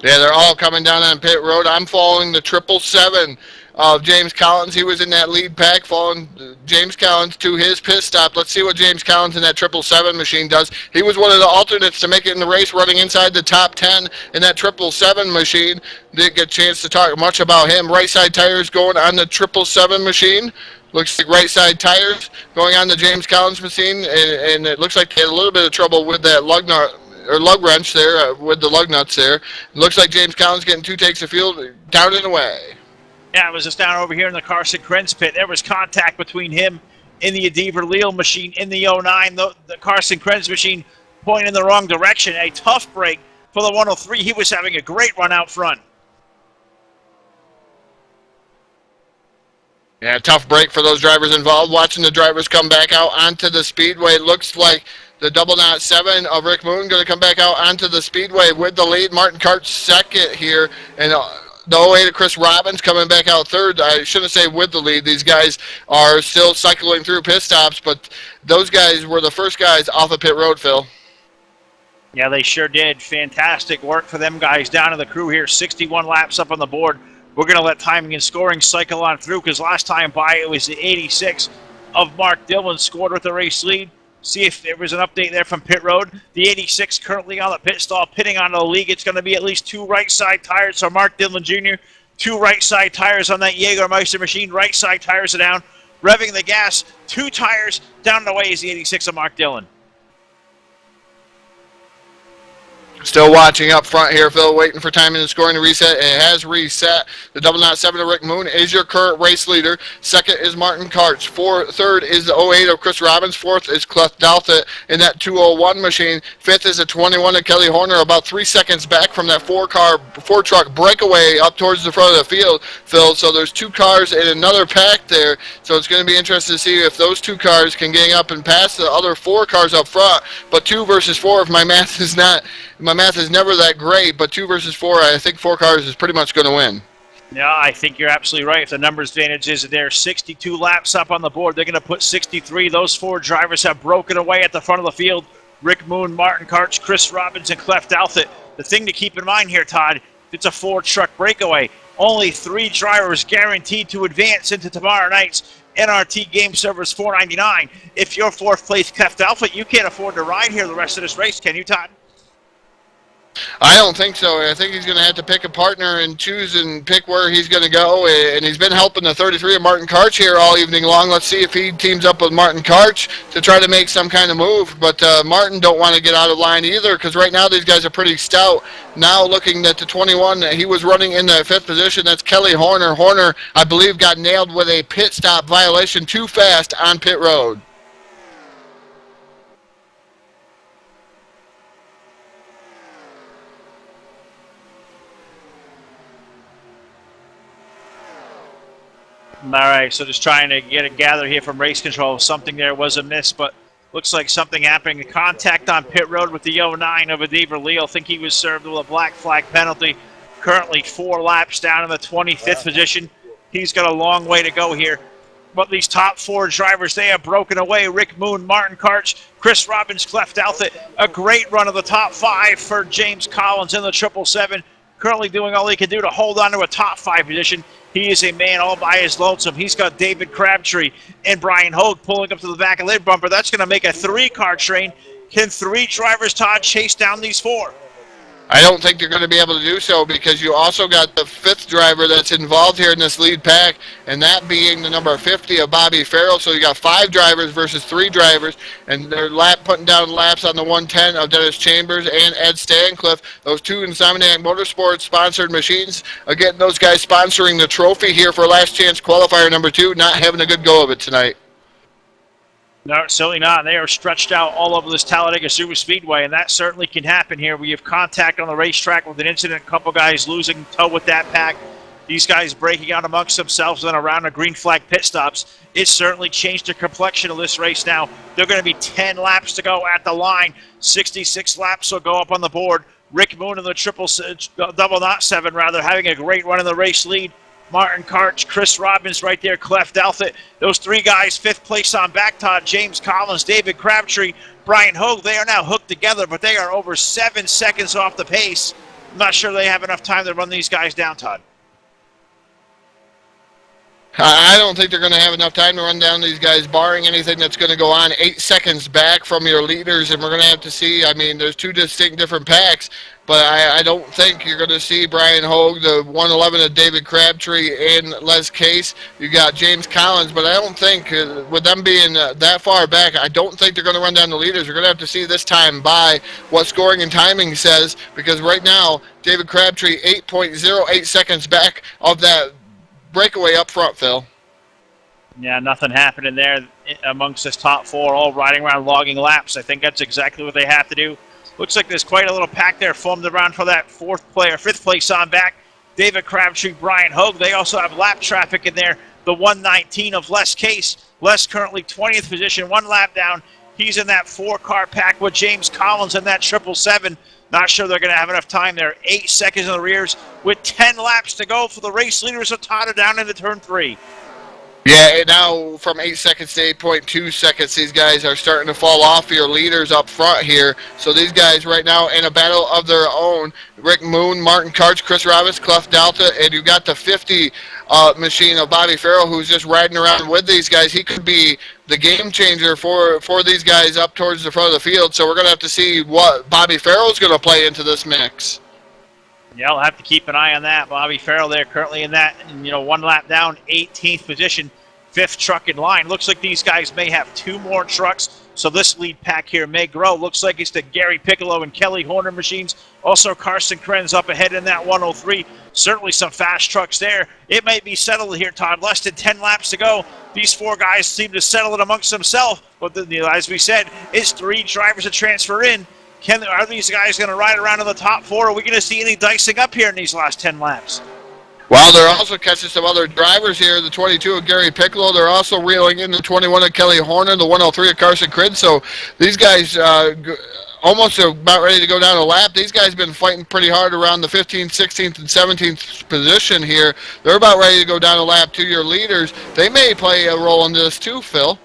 Yeah, they're all coming down on pit road. I'm following the 777 of James Collins. He was in that lead pack, following James Collins to his pit stop. Let's see what James Collins in that 777 machine does. He was one of the alternates to make it in the race, running inside the top 10 in that 777 machine. Didn't get a chance to talk much about him. Right side tires going on the 777 machine. Looks like right side tires going on the James Collins machine, and it looks like they had a little bit of trouble with that lug nut or lug wrench there, with the lug nuts there. It looks like James Collins getting 2 takes of field, down and away. Yeah, it was just down over here in the Carson Krenz pit. There was contact between him and the Adiver Leal machine in the 09. The Carson Krenz machine pointing in the wrong direction. A tough break for the 103. He was having a great run out front. Yeah, tough break for those drivers involved. Watching the drivers come back out onto the speedway. It looks like the 007 of Rick Moon going to come back out onto the speedway with the lead. Martin Karch second here, and the 08 of Chris Robbins coming back out third. I shouldn't say with the lead. These guys are still cycling through pit stops, but those guys were the first guys off of pit road, Phil. Yeah, they sure did. Fantastic work for them guys down in the crew here. 61 laps up on the board. We're going to let timing and scoring cycle on through, because last time by it was the 86 of Mark Dillon scored with the race lead. See if there was an update there from pit road. The 86 currently on the pit stall, pitting onto the league. It's going to be at least 2 right side tires for Mark Dillon Jr. 2 right side tires on that Jägermeister machine. Right side tires are down. Revving the gas. 2 tires down the way is the 86 of Mark Dillon. Still watching up front here, Phil, waiting for timing and scoring to reset. It has reset. The double knot 7 of Rick Moon is your current race leader. Second is Martin Karch. Third is the 08 of Chris Robbins. Fourth is Clef Douthit in that 201 machine. Fifth is the 21 of Kelly Horner, about 3 seconds back from that four-truck breakaway up towards the front of the field, Phil. So there's 2 cars in another pack there. So it's going to be interesting to see if those 2 cars can gang up and pass the other 4 cars up front. But 2 versus 4, if my math is never that great, but 2 versus 4, I think 4 cars is pretty much going to win. Yeah, I think you're absolutely right. If the numbers advantage is there, 62 laps up on the board, they're going to put 63. Those 4 drivers have broken away at the front of the field. Rick Moon, Martin Karch, Chris Robbins, and Clef Douthit. The thing to keep in mind here, Todd, it's a 4-truck breakaway. Only 3 drivers guaranteed to advance into tomorrow night's NRT Game Servers 499. If you're 4th place Clef Douthit, you can't afford to ride here the rest of this race, can you, Todd? I don't think so. I think he's going to have to pick a partner and choose and pick where he's going to go. And he's been helping the 33 of Martin Karch here all evening long. Let's see if he teams up with Martin Karch to try to make some kind of move. But Martin don't want to get out of line either, because right now these guys are pretty stout. Now looking at the 21, he was running in the 5th position. That's Kelly Horner. Horner, I believe, got nailed with a pit stop violation too fast on pit road. All right, so just trying to get a gather here from race control. Something there was a miss, but looks like something happening. Contact on pit road with the 09 of Adiva Leal. Think he was served with a black flag penalty. Currently 4 laps down in the 25th position. He's got a long way to go here. But these top 4 drivers, they have broken away. Rick Moon, Martin Karch, Chris Robbins, Clef Douthit. A great run of the top 5 for James Collins in the 777. Currently doing all he can do to hold on to a top 5 position. He is a man all by his lonesome. He's got David Crabtree and Brian Hogue pulling up to the back of their bumper. That's going to make a 3-car train. Can 3 drivers, Todd, chase down these 4? I don't think they're going to be able to do so, because you also got the 5th driver that's involved here in this lead pack, and that being the number 50 of Bobby Farrell. So you got 5 drivers versus 3 drivers, and they're putting down laps on the 110 of Dennis Chambers and Ed Stancliffe. Those 2 Insomniac Motorsports sponsored machines. Again, those guys sponsoring the trophy here for Last Chance Qualifier number 2, not having a good go of it tonight. No, certainly not. They are stretched out all over this Talladega Super Speedway, and that certainly can happen here. We have contact on the racetrack with an incident, a couple guys losing tow with that pack. These guys breaking out amongst themselves and around the green flag pit stops. It certainly changed the complexion of this race now. They're going to be 10 laps to go at the line. 66 laps will go up on the board. Rick Moon in the double knot 7, having a great run in the race lead. Martin Karch, Chris Robbins right there, Clef Douthit. Those 3 guys, 5th place on back, Todd. James Collins, David Crabtree, Brian Hogue. They are now hooked together, but they are over 7 seconds off the pace. I'm not sure they have enough time to run these guys down, Todd. I don't think they're going to have enough time to run down these guys, barring anything that's going to go on 8 seconds back from your leaders, and we're going to have to see. I mean, there's 2 distinct different packs, but I don't think you're going to see Brian Hogue, the 111 of David Crabtree, and Les Case. You got James Collins, but I don't think, with them being that far back, I don't think they're going to run down the leaders. We're going to have to see this time by what scoring and timing says, because right now, David Crabtree 8.08 seconds back of that breakaway up front, Phil. Yeah, nothing happening there amongst this top 4, all riding around logging laps. I think that's exactly what they have to do. Looks like there's quite a little pack there formed around for that 5th place on back. David Crabtree, Brian Hogue. They also have lap traffic in there. The 119 of Les Case. Les currently 20th position, 1 lap down. He's in that 4-car pack with James Collins in that 777. Not sure they're going to have enough time there. 8 seconds in the rears with 10 laps to go for the race leaders of Tata down into turn 3. Yeah, and now from 8 seconds to 8.2 seconds, these guys are starting to fall off your leaders up front here. So these guys right now in a battle of their own. Rick Moon, Martin Karch, Chris Robbins, Clef Douthit, and you've got the 50 machine of Bobby Farrell, who's just riding around with these guys. He could be the game changer for these guys up towards the front of the field. So we're going to have to see what Bobby Farrell's going to play into this mix. Yeah, I'll have to keep an eye on that. Bobby Farrell there currently in that, 1 lap down, 18th position. fifth truck in line. Looks like these guys may have 2 more trucks, so this lead pack here may grow. Looks like it's the Gary Piccolo and Kelly Horner machines. Also Carson Krenz up ahead in that 103. Certainly some fast trucks there. It may be settled here, Todd. Less than 10 laps to go. These 4 guys seem to settle it amongst themselves. But as we said, it's 3 drivers to transfer in. Are these guys going to ride around in the top 4? Are we going to see any dicing up here in these last 10 laps? Well, they're also catching some other drivers here. The 22 of Gary Piccolo. They're also reeling in the 21 of Kelly Horner, the 103 of Carson Krenz. So these guys almost about ready to go down a lap. These guys have been fighting pretty hard around the 15th, 16th, and 17th position here. They're about ready to go down a lap to your leaders. They may play a role in this too, Phil.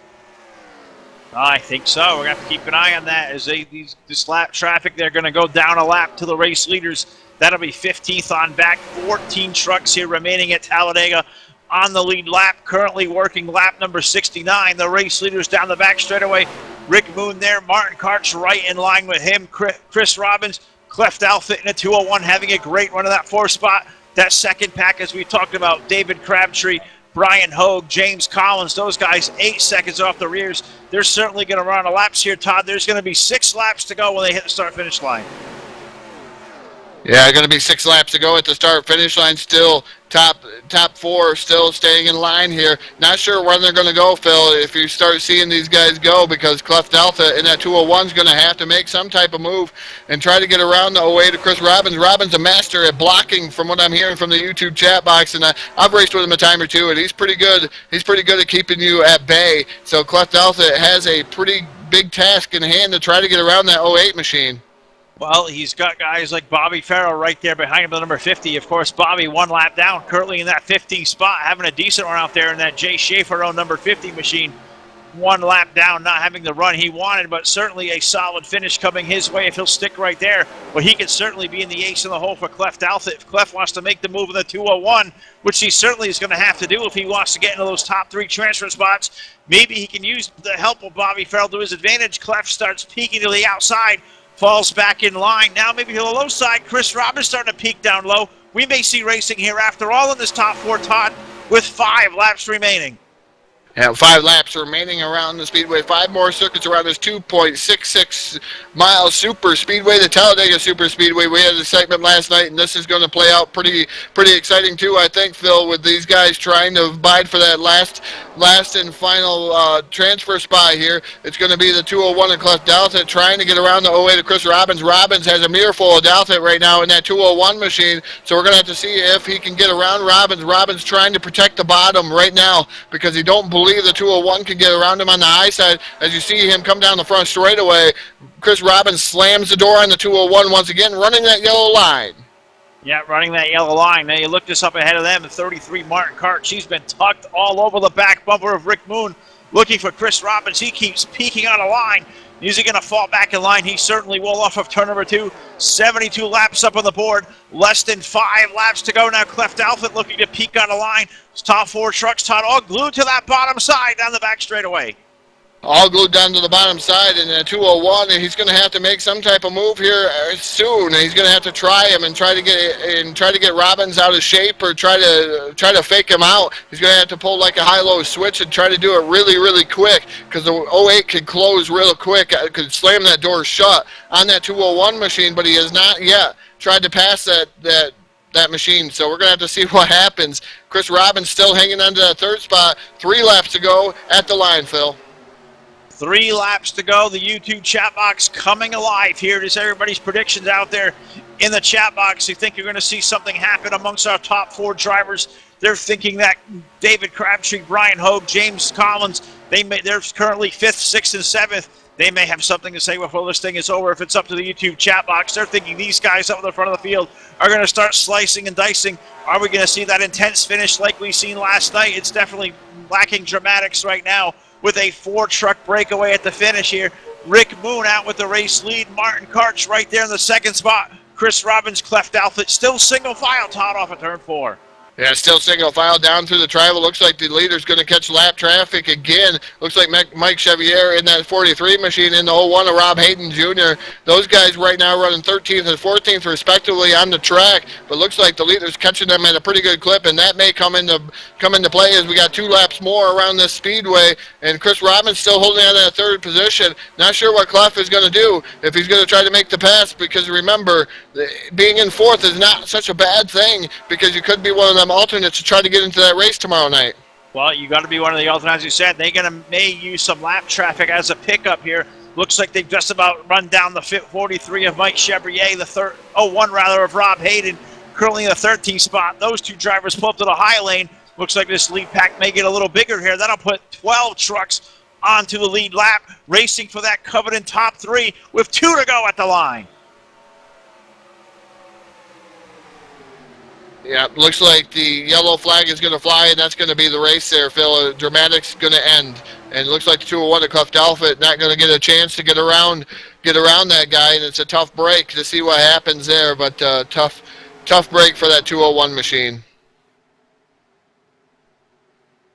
I think so. We're going to have to keep an eye on that as this lap traffic, they're going to go down a lap to the race leaders. That'll be 15th on back. 14 trucks here remaining at Talladega on the lead lap. Currently working lap number 69. The race leaders down the back straightaway. Rick Moon there. Martin Karch right in line with him. Chris Robbins, Cleft Outfit in a 201, having a great run of that 4th spot. That second pack, as we talked about, David Crabtree, Brian Hogue, James Collins, those guys 8 seconds off the rears. They're certainly going to run a laps here, Todd. There's going to be 6 laps to go when they hit the start-finish line. Yeah, going to be 6 laps to go at the start-finish line. Still top 4 still staying in line here. Not sure when they're going to go, Phil, if you start seeing these guys go, because Cleft Alpha in that 201 is going to have to make some type of move and try to get around the 08 of Chris Robbins. Robbins a master at blocking from what I'm hearing from the YouTube chat box, and I've raced with him a time or two, and he's pretty good. He's pretty good at keeping you at bay. So Cleft Alpha has a pretty big task in hand to try to get around that 08 machine. Well, he's got guys like Bobby Farrell right there behind him, the number 50. Of course, Bobby 1 lap down, currently in that 15th spot, having a decent run out there in that Jay Schaefer owned number 50 machine. 1 lap down, not having the run he wanted, but certainly a solid finish coming his way if he'll stick right there. But he could certainly be in the ace in the hole for Cleft Alpha if Cleft wants to make the move in the 201, which he certainly is going to have to do if he wants to get into those top 3 transfer spots. Maybe he can use the help of Bobby Farrell to his advantage. Cleft starts peeking to the outside, falls back in line. Now maybe to the low side. Chris Robbins starting to peak down low. We may see racing here after all in this top 4, Todd, with 5 laps remaining. Yeah, 5 laps remaining around the Speedway. 5 more circuits around this 2.66 mile super speedway, the Talladega Super Speedway. We had a segment last night, and this is going to play out pretty exciting too, I think, Phil, with these guys trying to bide for that last and final transfer spot here. It's going to be the 201 of Cleft Dalton trying to get around the 08 of Chris Robbins. Robbins has a mirror full of Dalton right now in that 201 machine, so we're going to have to see if he can get around Robbins. Robbins trying to protect the bottom right now because he don't believe the 201 can get around him on the high side. As you see him come down the front straightaway, Chris Robbins slams the door on the 201 once again, running that yellow line. Yeah, running that yellow line. Now you look this up ahead of them, the 33 Martin Karch. She's been tucked all over the back bumper of Rick Moon, looking for Chris Robbins. He keeps peeking on a line. Is he going to fall back in line? He certainly will off of turn number 2. 72 laps up on the board. Less than 5 laps to go now. Cleft Alpha looking to peek on a line. Top 4 trucks, Todd, all glued to that bottom side down the back straightaway. All glued down to the bottom side in the 201, and he's going to have to make some type of move here soon. He's going to have to try him and try to get Robbins out of shape, or try to fake him out. He's going to have to pull like a high-low switch and try to do it really quick, because the 08 could close real quick, could slam that door shut on that 201 machine, but he has not yet tried to pass that machine. So we're going to have to see what happens. Chris Robbins still hanging on to that 3rd spot. 3 laps to go at the line, Phil. 3 laps to go. The YouTube chat box coming alive here. Just everybody's predictions out there in the chat box. You think you're going to see something happen amongst our top 4 drivers? They're thinking that David Crabtree, Brian Hogue, James Collins, they're currently 5th, 6th, and 7th. They may have something to say before this thing is over if it's up to the YouTube chat box. They're thinking these guys up in the front of the field are going to start slicing and dicing. Are we going to see that intense finish like we seen last night? It's definitely lacking dramatics right now with a 4-truck breakaway at the finish here. Rick Moon out with the race lead. Martin Karch right there in the 2nd spot. Chris Robbins, Cleft Alpha, still single file, Todd, off of turn 4. Yeah, still single file down through the tribal. Looks like the leader's going to catch lap traffic again. Looks like Mike Chevier in that 43 machine in the 01 of Rob Hayden Jr. Those guys right now running 13th and 14th respectively on the track, but looks like the leader's catching them at a pretty good clip, and that may come into play as we got 2 laps more around this speedway, and Chris Robbins still holding on that 3rd position. Not sure what Clough is going to do, if he's going to try to make the pass, because remember, being in 4th is not such a bad thing, because you could be one of them alternates to try to get into that race tomorrow night. Well, you got to be one of the alternates. As you said, they're going to may use some lap traffic as a pickup here. Looks like they've just about run down the 43 of Mike Chevrier, the 01 rather of Rob Hayden, currently in the 13th spot. Those 2 drivers pull up to the high lane. Looks like this lead pack may get a little bigger here. That'll put 12 trucks onto the lead lap, racing for that coveted top 3 with 2 to go at the line. Yeah, looks like the yellow flag is going to fly, and that's going to be the race there, Phil. Dramatic's going to end. And it looks like the 201 of Cuffed Alpha not going to get a chance to get around that guy, and it's a tough break to see what happens there, but tough break for that 201 machine.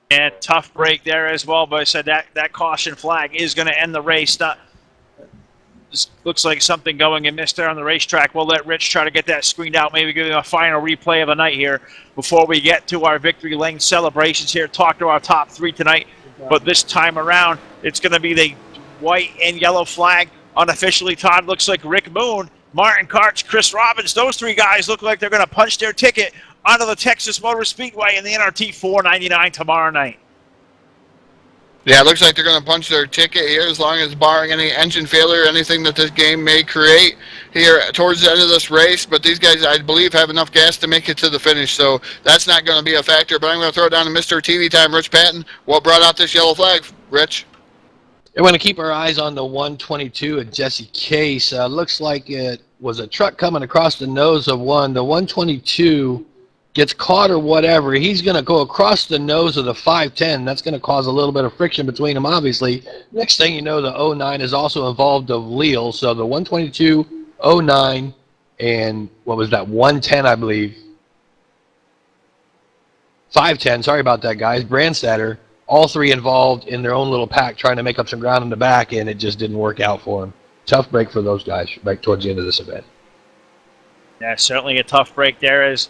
Yeah, tough break there as well, but I said that caution flag is going to end the race. This looks like something going amiss there on the racetrack. We'll let Rich try to get that screened out, maybe give him a final replay of the night here before we get to our victory lane celebrations here, talk to our top 3 tonight. But this time around, it's going to be the white and yellow flag unofficially. Todd, looks like Rick Moon, Martin Karch, Chris Robbins, those 3 guys look like they're going to punch their ticket onto the Texas Motor Speedway in the NRT 499 tomorrow night. Yeah, it looks like they're going to punch their ticket here, as long as barring any engine failure, anything that this game may create here towards the end of this race. But these guys, I believe, have enough gas to make it to the finish, so that's not going to be a factor. But I'm going to throw it down to Mr. TV Time, Rich Patton. What brought out this yellow flag, Rich? I want to keep our eyes on the 122 at Jesse Case. Looks like it was a truck coming across the nose of one. The 122 gets caught or whatever. He's going to go across the nose of the 510. That's going to cause a little bit of friction between them, obviously. Next thing you know, the 09 is also involved of Leal. So the 122, 09, and what was that, 110, I believe. 510, sorry about that, guys. Brandstatter, all 3 involved in their own little pack trying to make up some ground in the back, and it just didn't work out for them. Tough break for those guys right towards the end of this event. Yeah, certainly a tough break there as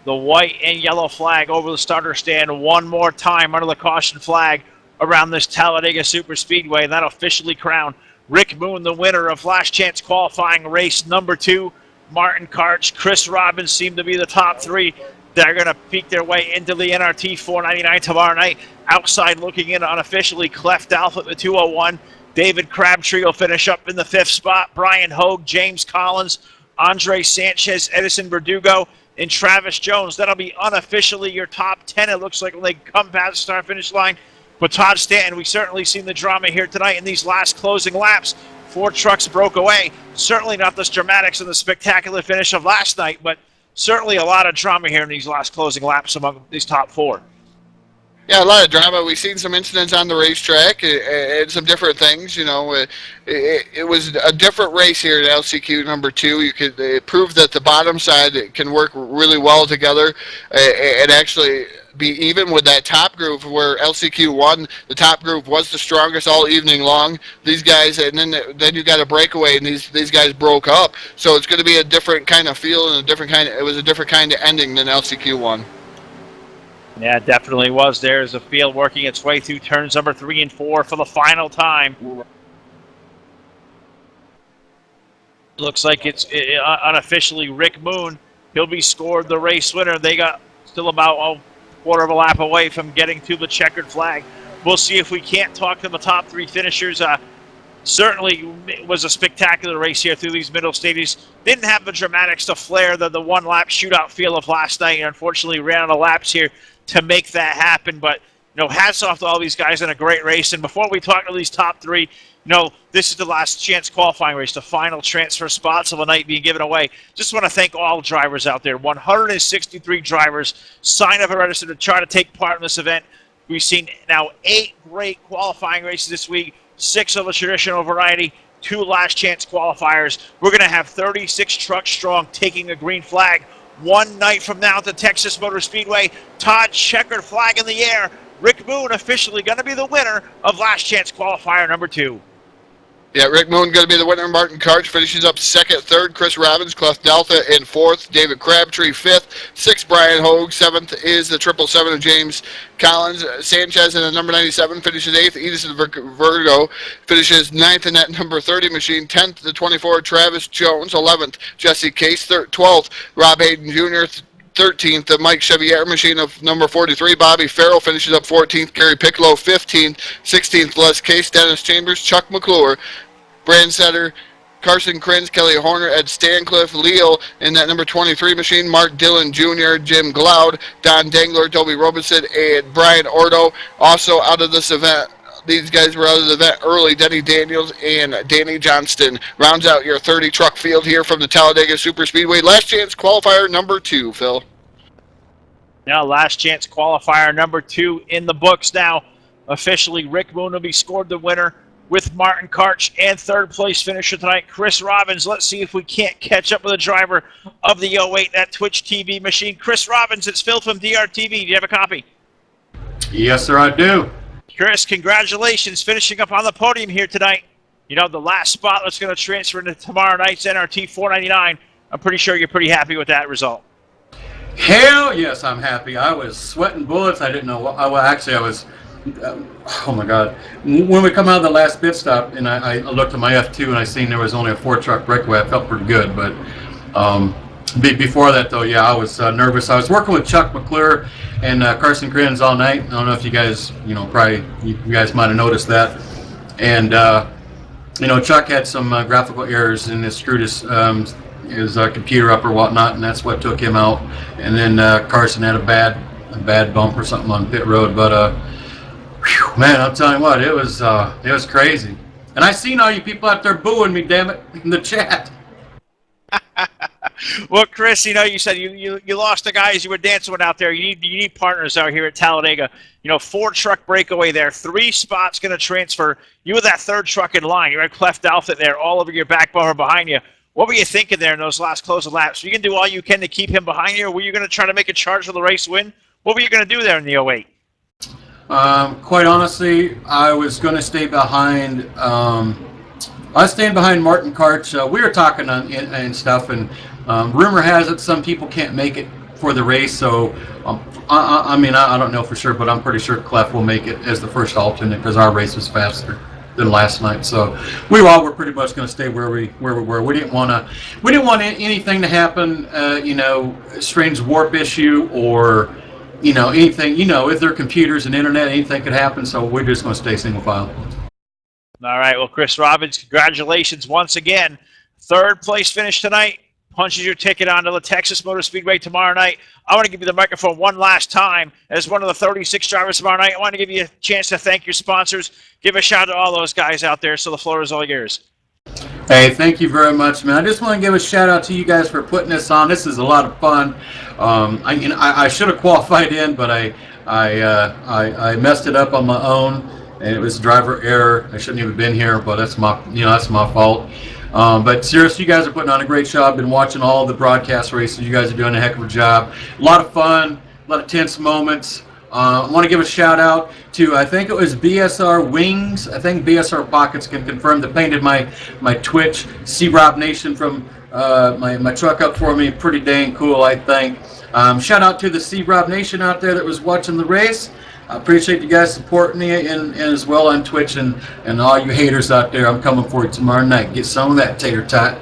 the white and yellow flag over the starter stand one more time under the caution flag around this Talladega Super Speedway. That officially crowned Rick Moon the winner of Last Chance Qualifying race number 2. Martin Karch, Chris Robbins seem to be the top 3. They're going to peek their way into the NRT 499 tomorrow night. Outside looking in unofficially, Cleft Alpha at the 201. David Crabtree will finish up in the 5th spot. Brian Hogue, James Collins, Andre Sanchez, Edison Verdugo, and Travis Jones. That'll be unofficially your top 10, it looks like, when they come past the start-finish line. But Todd Stanton, we've certainly seen the drama here tonight in these last closing laps. 4 trucks broke away. Certainly not the dramatics and the spectacular finish of last night, but certainly a lot of drama here in these last closing laps among these top 4. Yeah, a lot of drama. We've seen some incidents on the racetrack and some different things. You know, it was a different race here at LCQ number 2. It proved that the bottom side can work really well together and actually be even with that top group, where LCQ 1, the top group was the strongest all evening long. These guys, and then you got a breakaway, and these guys broke up. So it's going to be a different kind of feel and it was a different kind of ending than LCQ 1. Yeah, it definitely was. There's a field working its way through turns number 3 and 4 for the final time. Looks like it's unofficially Rick Moon. He'll be scored the race winner. They got still about a quarter of a lap away from getting to the checkered flag. We'll see if we can't talk to the top 3 finishers. Certainly it was a spectacular race here through these middle stages. Didn't have the dramatics to flare the one-lap shootout feel of last night. Unfortunately, ran out of laps here to make that happen. But, you know, hats off to all these guys in a great race. And before we talk to these top 3, you know, this is the Last Chance Qualifying race, the final transfer spots of the night being given away. Just want to thank all drivers out there. 163 drivers signed up and registered to try to take part in this event. We've seen now 8 great qualifying races this week, 6 of a traditional variety, 2 Last Chance Qualifiers. We're going to have 36 trucks strong taking a green flag 1 night from now at the Texas Motor Speedway. Todd, checkered flag in the air. Rick Moon officially going to be the winner of Last Chance Qualifier number 2. Yeah, Rick Moon going to be the winner. Martin Karch finishes up second. Third, Chris Robbins, Clef Delta in fourth. David Crabtree fifth. Sixth, Brian Hogue. Seventh is the 777 of James Collins. Sanchez in the number 97 finishes eighth. Edison Virgo finishes ninth in that number 30 machine. 10th, the 24, Travis Jones. 11th, Jesse Case. 12th, Rob Hayden Jr. 13th, the Mike Chevier machine of number 43. Bobby Farrell finishes up 14th. Gary Piccolo 15th. 16th, Les Case. Dennis Chambers. Chuck McClure. Brand Setter. Carson Krenz. Kelly Horner. Ed Stancliffe. Leo in that number 23 machine. Mark Dillon Jr. Jim Gloud. Don Dangler. Toby Robinson. And Brian Ordo. Also out of this event. These guys were out of the event early. Denny Daniels and Danny Johnston rounds out your 30 truck field here from the Talladega Superspeedway. Last Chance Qualifier number 2, Phil. Now, Last Chance Qualifier number 2 in the books now. Officially, Rick Moon will be scored the winner with Martin Karch, and third place finisher tonight, Chris Robbins. Let's see if we can't catch up with the driver of the 08, that Twitch TV machine. Chris Robbins, it's Phil from DRTV. Do you have a copy? Yes, sir, I do. Chris, congratulations, finishing up on the podium here tonight. You know, the last spot that's going to transfer into tomorrow night's NRT 499. I'm pretty sure you're pretty happy with that result. Hell yes, I'm happy. I was sweating bullets. I didn't know what. I was. Oh my God! When we come out of the last pit stop, and I looked at my F2 and I seen there was only a 4-truck breakaway. I felt pretty good, but before that though, yeah, I was nervous. I was working with Chuck McClure and Carson Krenz all night. I don't know if you guys, probably you guys might have noticed that. And Chuck had some graphical errors and it screwed his computer up or whatnot, and that's what took him out. And then Carson had a bad bump or something on pit road. But man, I'm telling you what, it was crazy. And I seen all you people out there booing me, damn it, in the chat. Well, Chris, you said you lost the guys you were dancing with out there. You need partners out here at Talladega. 4-truck breakaway there. 3 spots going to transfer. You were that 3rd truck in line. You had Cleft Outfit there all over your back bumper behind you. What were you thinking there in those last closing laps? Were you going to do all you can to keep him behind you, or were you going to try to make a charge for the race win? What were you going to do there in the 08? Quite honestly, I was going to stay behind. I was staying behind Martin Karch. We were talking and stuff, and rumor has it some people can't make it for the race. So, I don't know for sure, but I'm pretty sure Clef will make it as the first alternate because our race was faster than last night. So, we all were pretty much going to stay where we were. We didn't want anything to happen. Strange warp issue or anything. If there are computers and internet, anything could happen. So we're just going to stay single file. All right, well, Chris Robbins, congratulations once again. 3rd place finish tonight. Punches your ticket onto the Texas Motor Speedway tomorrow night. I want to give you the microphone one last time. As one of the 36 drivers tomorrow night, I want to give you a chance to thank your sponsors. Give a shout out to all those guys out there, so the floor is all yours. Hey, thank you very much, man. I just want to give a shout out to you guys for putting this on. This is a lot of fun. I should have qualified in, but I messed it up on my own. And it was driver error. I shouldn't even been here, but that's my fault. But seriously, you guys are putting on a great job. Been watching all the broadcast races. You guys are doing a heck of a job. A lot of fun, a lot of tense moments. I want to give a shout out to, I think it was BSR Wings. I think BSR Pockets can confirm that painted my Twitch C-Rob Nation from my truck up for me. Pretty dang cool, I think. Shout out to the C-Rob Nation out there that was watching the race. I appreciate you guys supporting me and as well on Twitch and all you haters out there. I'm coming for you tomorrow night. Get some of that tater tot.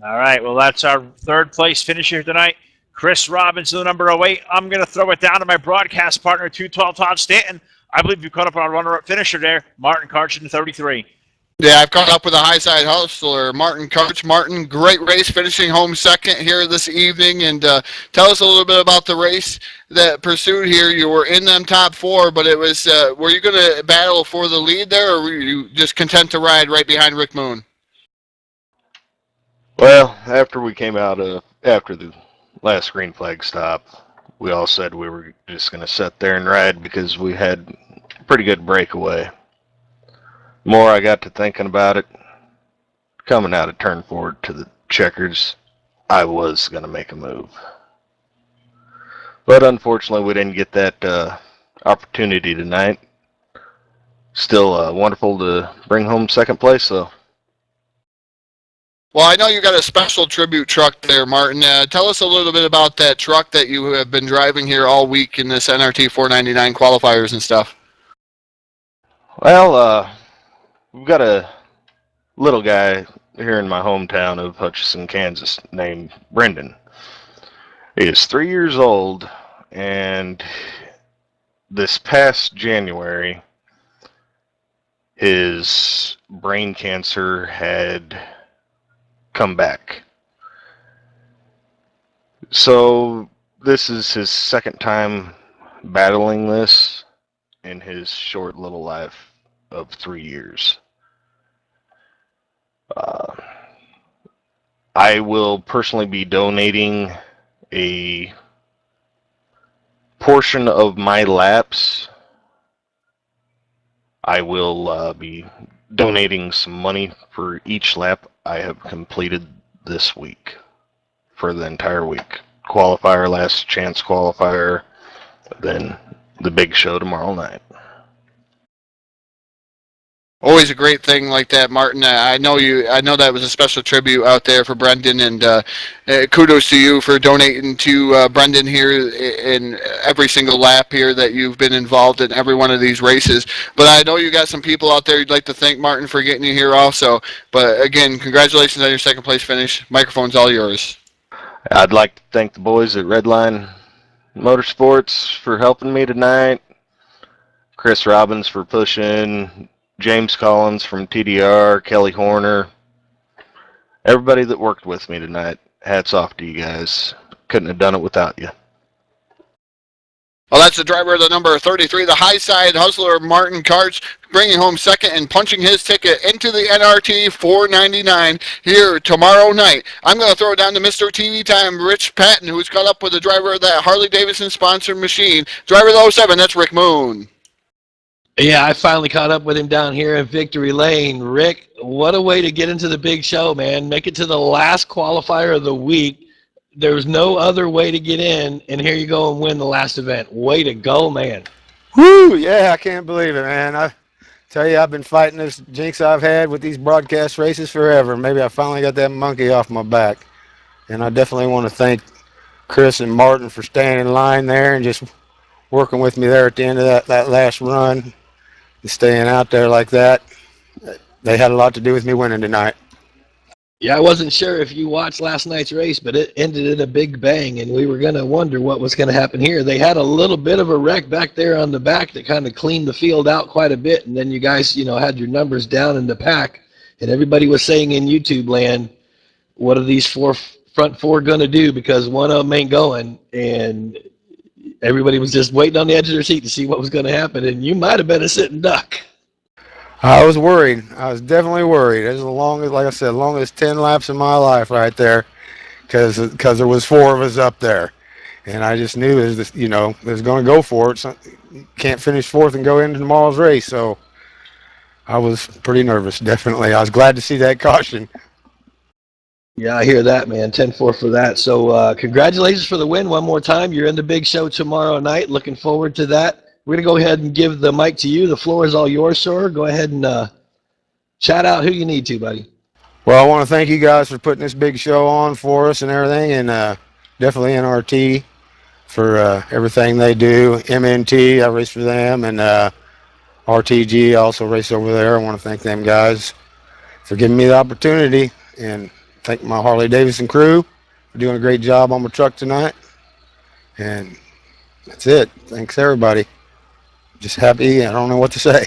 All right, well, that's our 3rd place finisher tonight. Chris Robbins, the number 08. I'm going to throw it down to my broadcast partner, 212 Todd Stanton. I believe you caught up on our runner-up finisher there, Martin Karch in 33. Yeah, I've caught up with a high-side hustler, Martin Karch. Martin, great race, finishing home second here this evening. And tell us a little bit about the race that pursued here. You were in them top 4, but it was were you going to battle for the lead there, or were you just content to ride right behind Rick Moon? Well, after we came out after the last green flag stop, we all said we were just going to sit there and ride because we had a pretty good breakaway. The more I got to thinking about it, coming out of turn 4 to the checkers, I was going to make a move. But unfortunately, we didn't get that opportunity tonight. Still wonderful to bring home second place, though. Well, I know you got a special tribute truck there, Martin. Tell us a little bit about that truck that you have been driving here all week in this NRT 499 qualifiers and stuff. Well, we've got a little guy here in my hometown of Hutchinson, Kansas, named Brendan. He is 3 years old, and this past January, his brain cancer had come back. So this is his second time battling this in his short little life of 3 years. I will personally be donating a portion of my laps. I will be donating some money for each lap I have completed this week for the entire week. Qualifier, last chance qualifier, then the big show tomorrow night. Always a great thing like that, Martin. I know that was a special tribute out there for Brendan, and kudos to you for donating to Brendan here in every single lap here that you've been involved in every one of these races. But I know you got some people out there you'd like to thank, Martin, for getting you here also. But again, congratulations on your second place finish. Microphone's all yours. I'd like to thank the boys at Redline Motorsports for helping me tonight. Chris Robbins for pushing. James Collins from TDR, Kelly Horner, everybody that worked with me tonight. Hats off to you guys. Couldn't have done it without you. Well, that's the driver of the number 33, the high side hustler, Martin Karts, bringing home second and punching his ticket into the NRT 499 here tomorrow night. I'm going to throw it down to Mr. TV Time, Rich Patton, who's caught up with the driver of that Harley-Davidson sponsored machine. Driver of the 07, that's Rick Moon. Yeah, I finally caught up with him down here in Victory Lane. Rick, what a way to get into the big show, man. Make it to the last qualifier of the week. There was no other way to get in, and here you go and win the last event. Way to go, man. Woo! Yeah, I can't believe it, man. I tell you, I've been fighting this jinx I've had with these broadcast races forever. Maybe I finally got that monkey off my back. And I definitely want to thank Chris and Martin for staying in line there and just working with me there at the end of that last run. And staying out there like that, they had a lot to do with me winning tonight. Yeah, I wasn't sure if you watched last night's race, but it ended in a big bang, and we were going to wonder what was going to happen here. They had a little bit of a wreck back there on the back that kind of cleaned the field out quite a bit, and then you guys, had your numbers down in the pack, and everybody was saying in YouTube land, what are these front four going to do, because one of them ain't going, and everybody was just waiting on the edge of their seat to see what was going to happen, and you might have been a sitting duck. I was worried. I was definitely worried. As long as, like I said, longest 10 laps of my life right there, because there was four of us up there, and I just knew it was, was going to go for it. So you can't finish fourth and go into tomorrow's race, so I was pretty nervous. Definitely, I was glad to see that caution. Yeah, I hear that, man. 10-4 for that. So congratulations for the win one more time. You're in the big show tomorrow night. Looking forward to that. We're going to go ahead and give the mic to you. The floor is all yours, sir. Go ahead and chat out who you need to, buddy. Well, I want to thank you guys for putting this big show on for us and everything, and definitely NRT for everything they do. MNT, I race for them, and RTG, I also race over there. I want to thank them guys for giving me the opportunity, and thank my Harley-Davidson crew for doing a great job on my truck tonight. And that's it. Thanks, everybody. Just happy. I don't know what to say.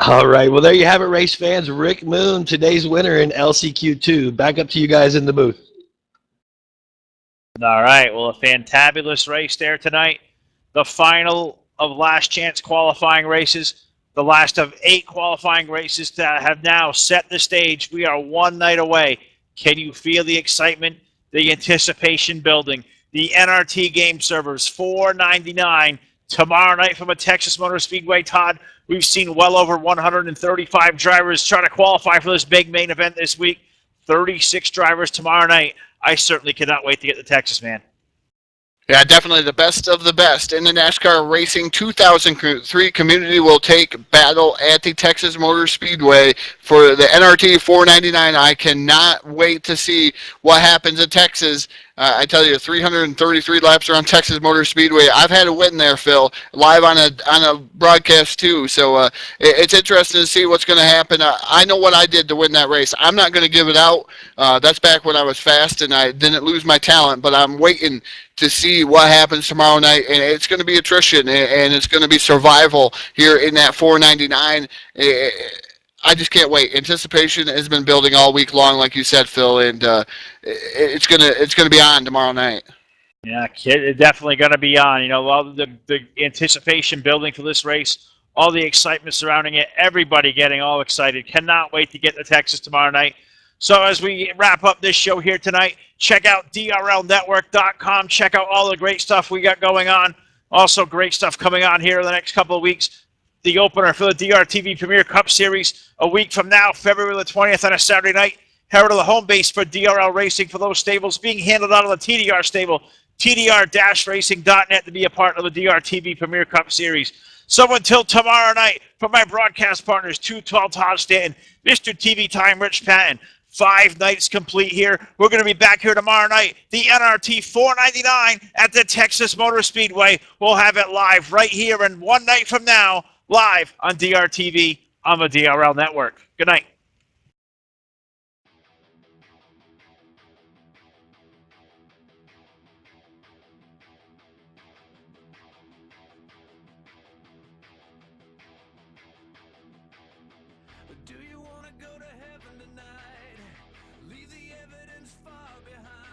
All right. Well, there you have it, race fans. Rick Moon, today's winner in LCQ2. Back up to you guys in the booth. All right. Well, a fantabulous race there tonight. The final of last chance qualifying races. The last of 8 qualifying races that have now set the stage. We are one night away. Can you feel the excitement, the anticipation building? The NRT game servers, $4.99 tomorrow night from a Texas Motor Speedway. Todd, we've seen well over 135 drivers try to qualify for this big main event this week. 36 drivers tomorrow night. I certainly cannot wait to get to Texas, man. Yeah, definitely the best of the best. In the NASCAR Racing 2003 community will take battle at the Texas Motor Speedway for the NRT 499. I cannot wait to see what happens in Texas. I tell you, 333 laps around Texas Motor Speedway. I've had a win there, Phil, live on a broadcast too. So it's interesting to see what's going to happen. I know what I did to win that race. I'm not going to give it out. That's back when I was fast and I didn't lose my talent, but I'm waiting to see what happens tomorrow night, and it's going to be attrition, and it's going to be survival here in that 499. I just can't wait. Anticipation has been building all week long, like you said, Phil, and it's gonna be on tomorrow night. Yeah, kid, it's definitely going to be on. You know, all the anticipation building for this race, all the excitement surrounding it, everybody getting all excited. Cannot wait to get to Texas tomorrow night. So as we wrap up this show here tonight, check out drlnetwork.com. Check out all the great stuff we got going on. Also great stuff coming on here in the next couple of weeks. The opener for the DRTV Premier Cup Series a week from now, February the 20th on a Saturday night. Head to the home base for DRL Racing for those stables being handled out of the TDR stable, tdr-racing.net, to be a part of the DRTV Premier Cup Series. So until tomorrow night, from my broadcast partners, 212 Todd Stanton, Mr. TV Time Rich Patton, 5 nights complete here. We're going to be back here tomorrow night, the NRT 499 at the Texas Motor Speedway. We'll have it live right here, and 1 night from now, live on DRTV on the DRL Network. Good night. Do you want to go to heaven tonight? Leave the evidence far behind.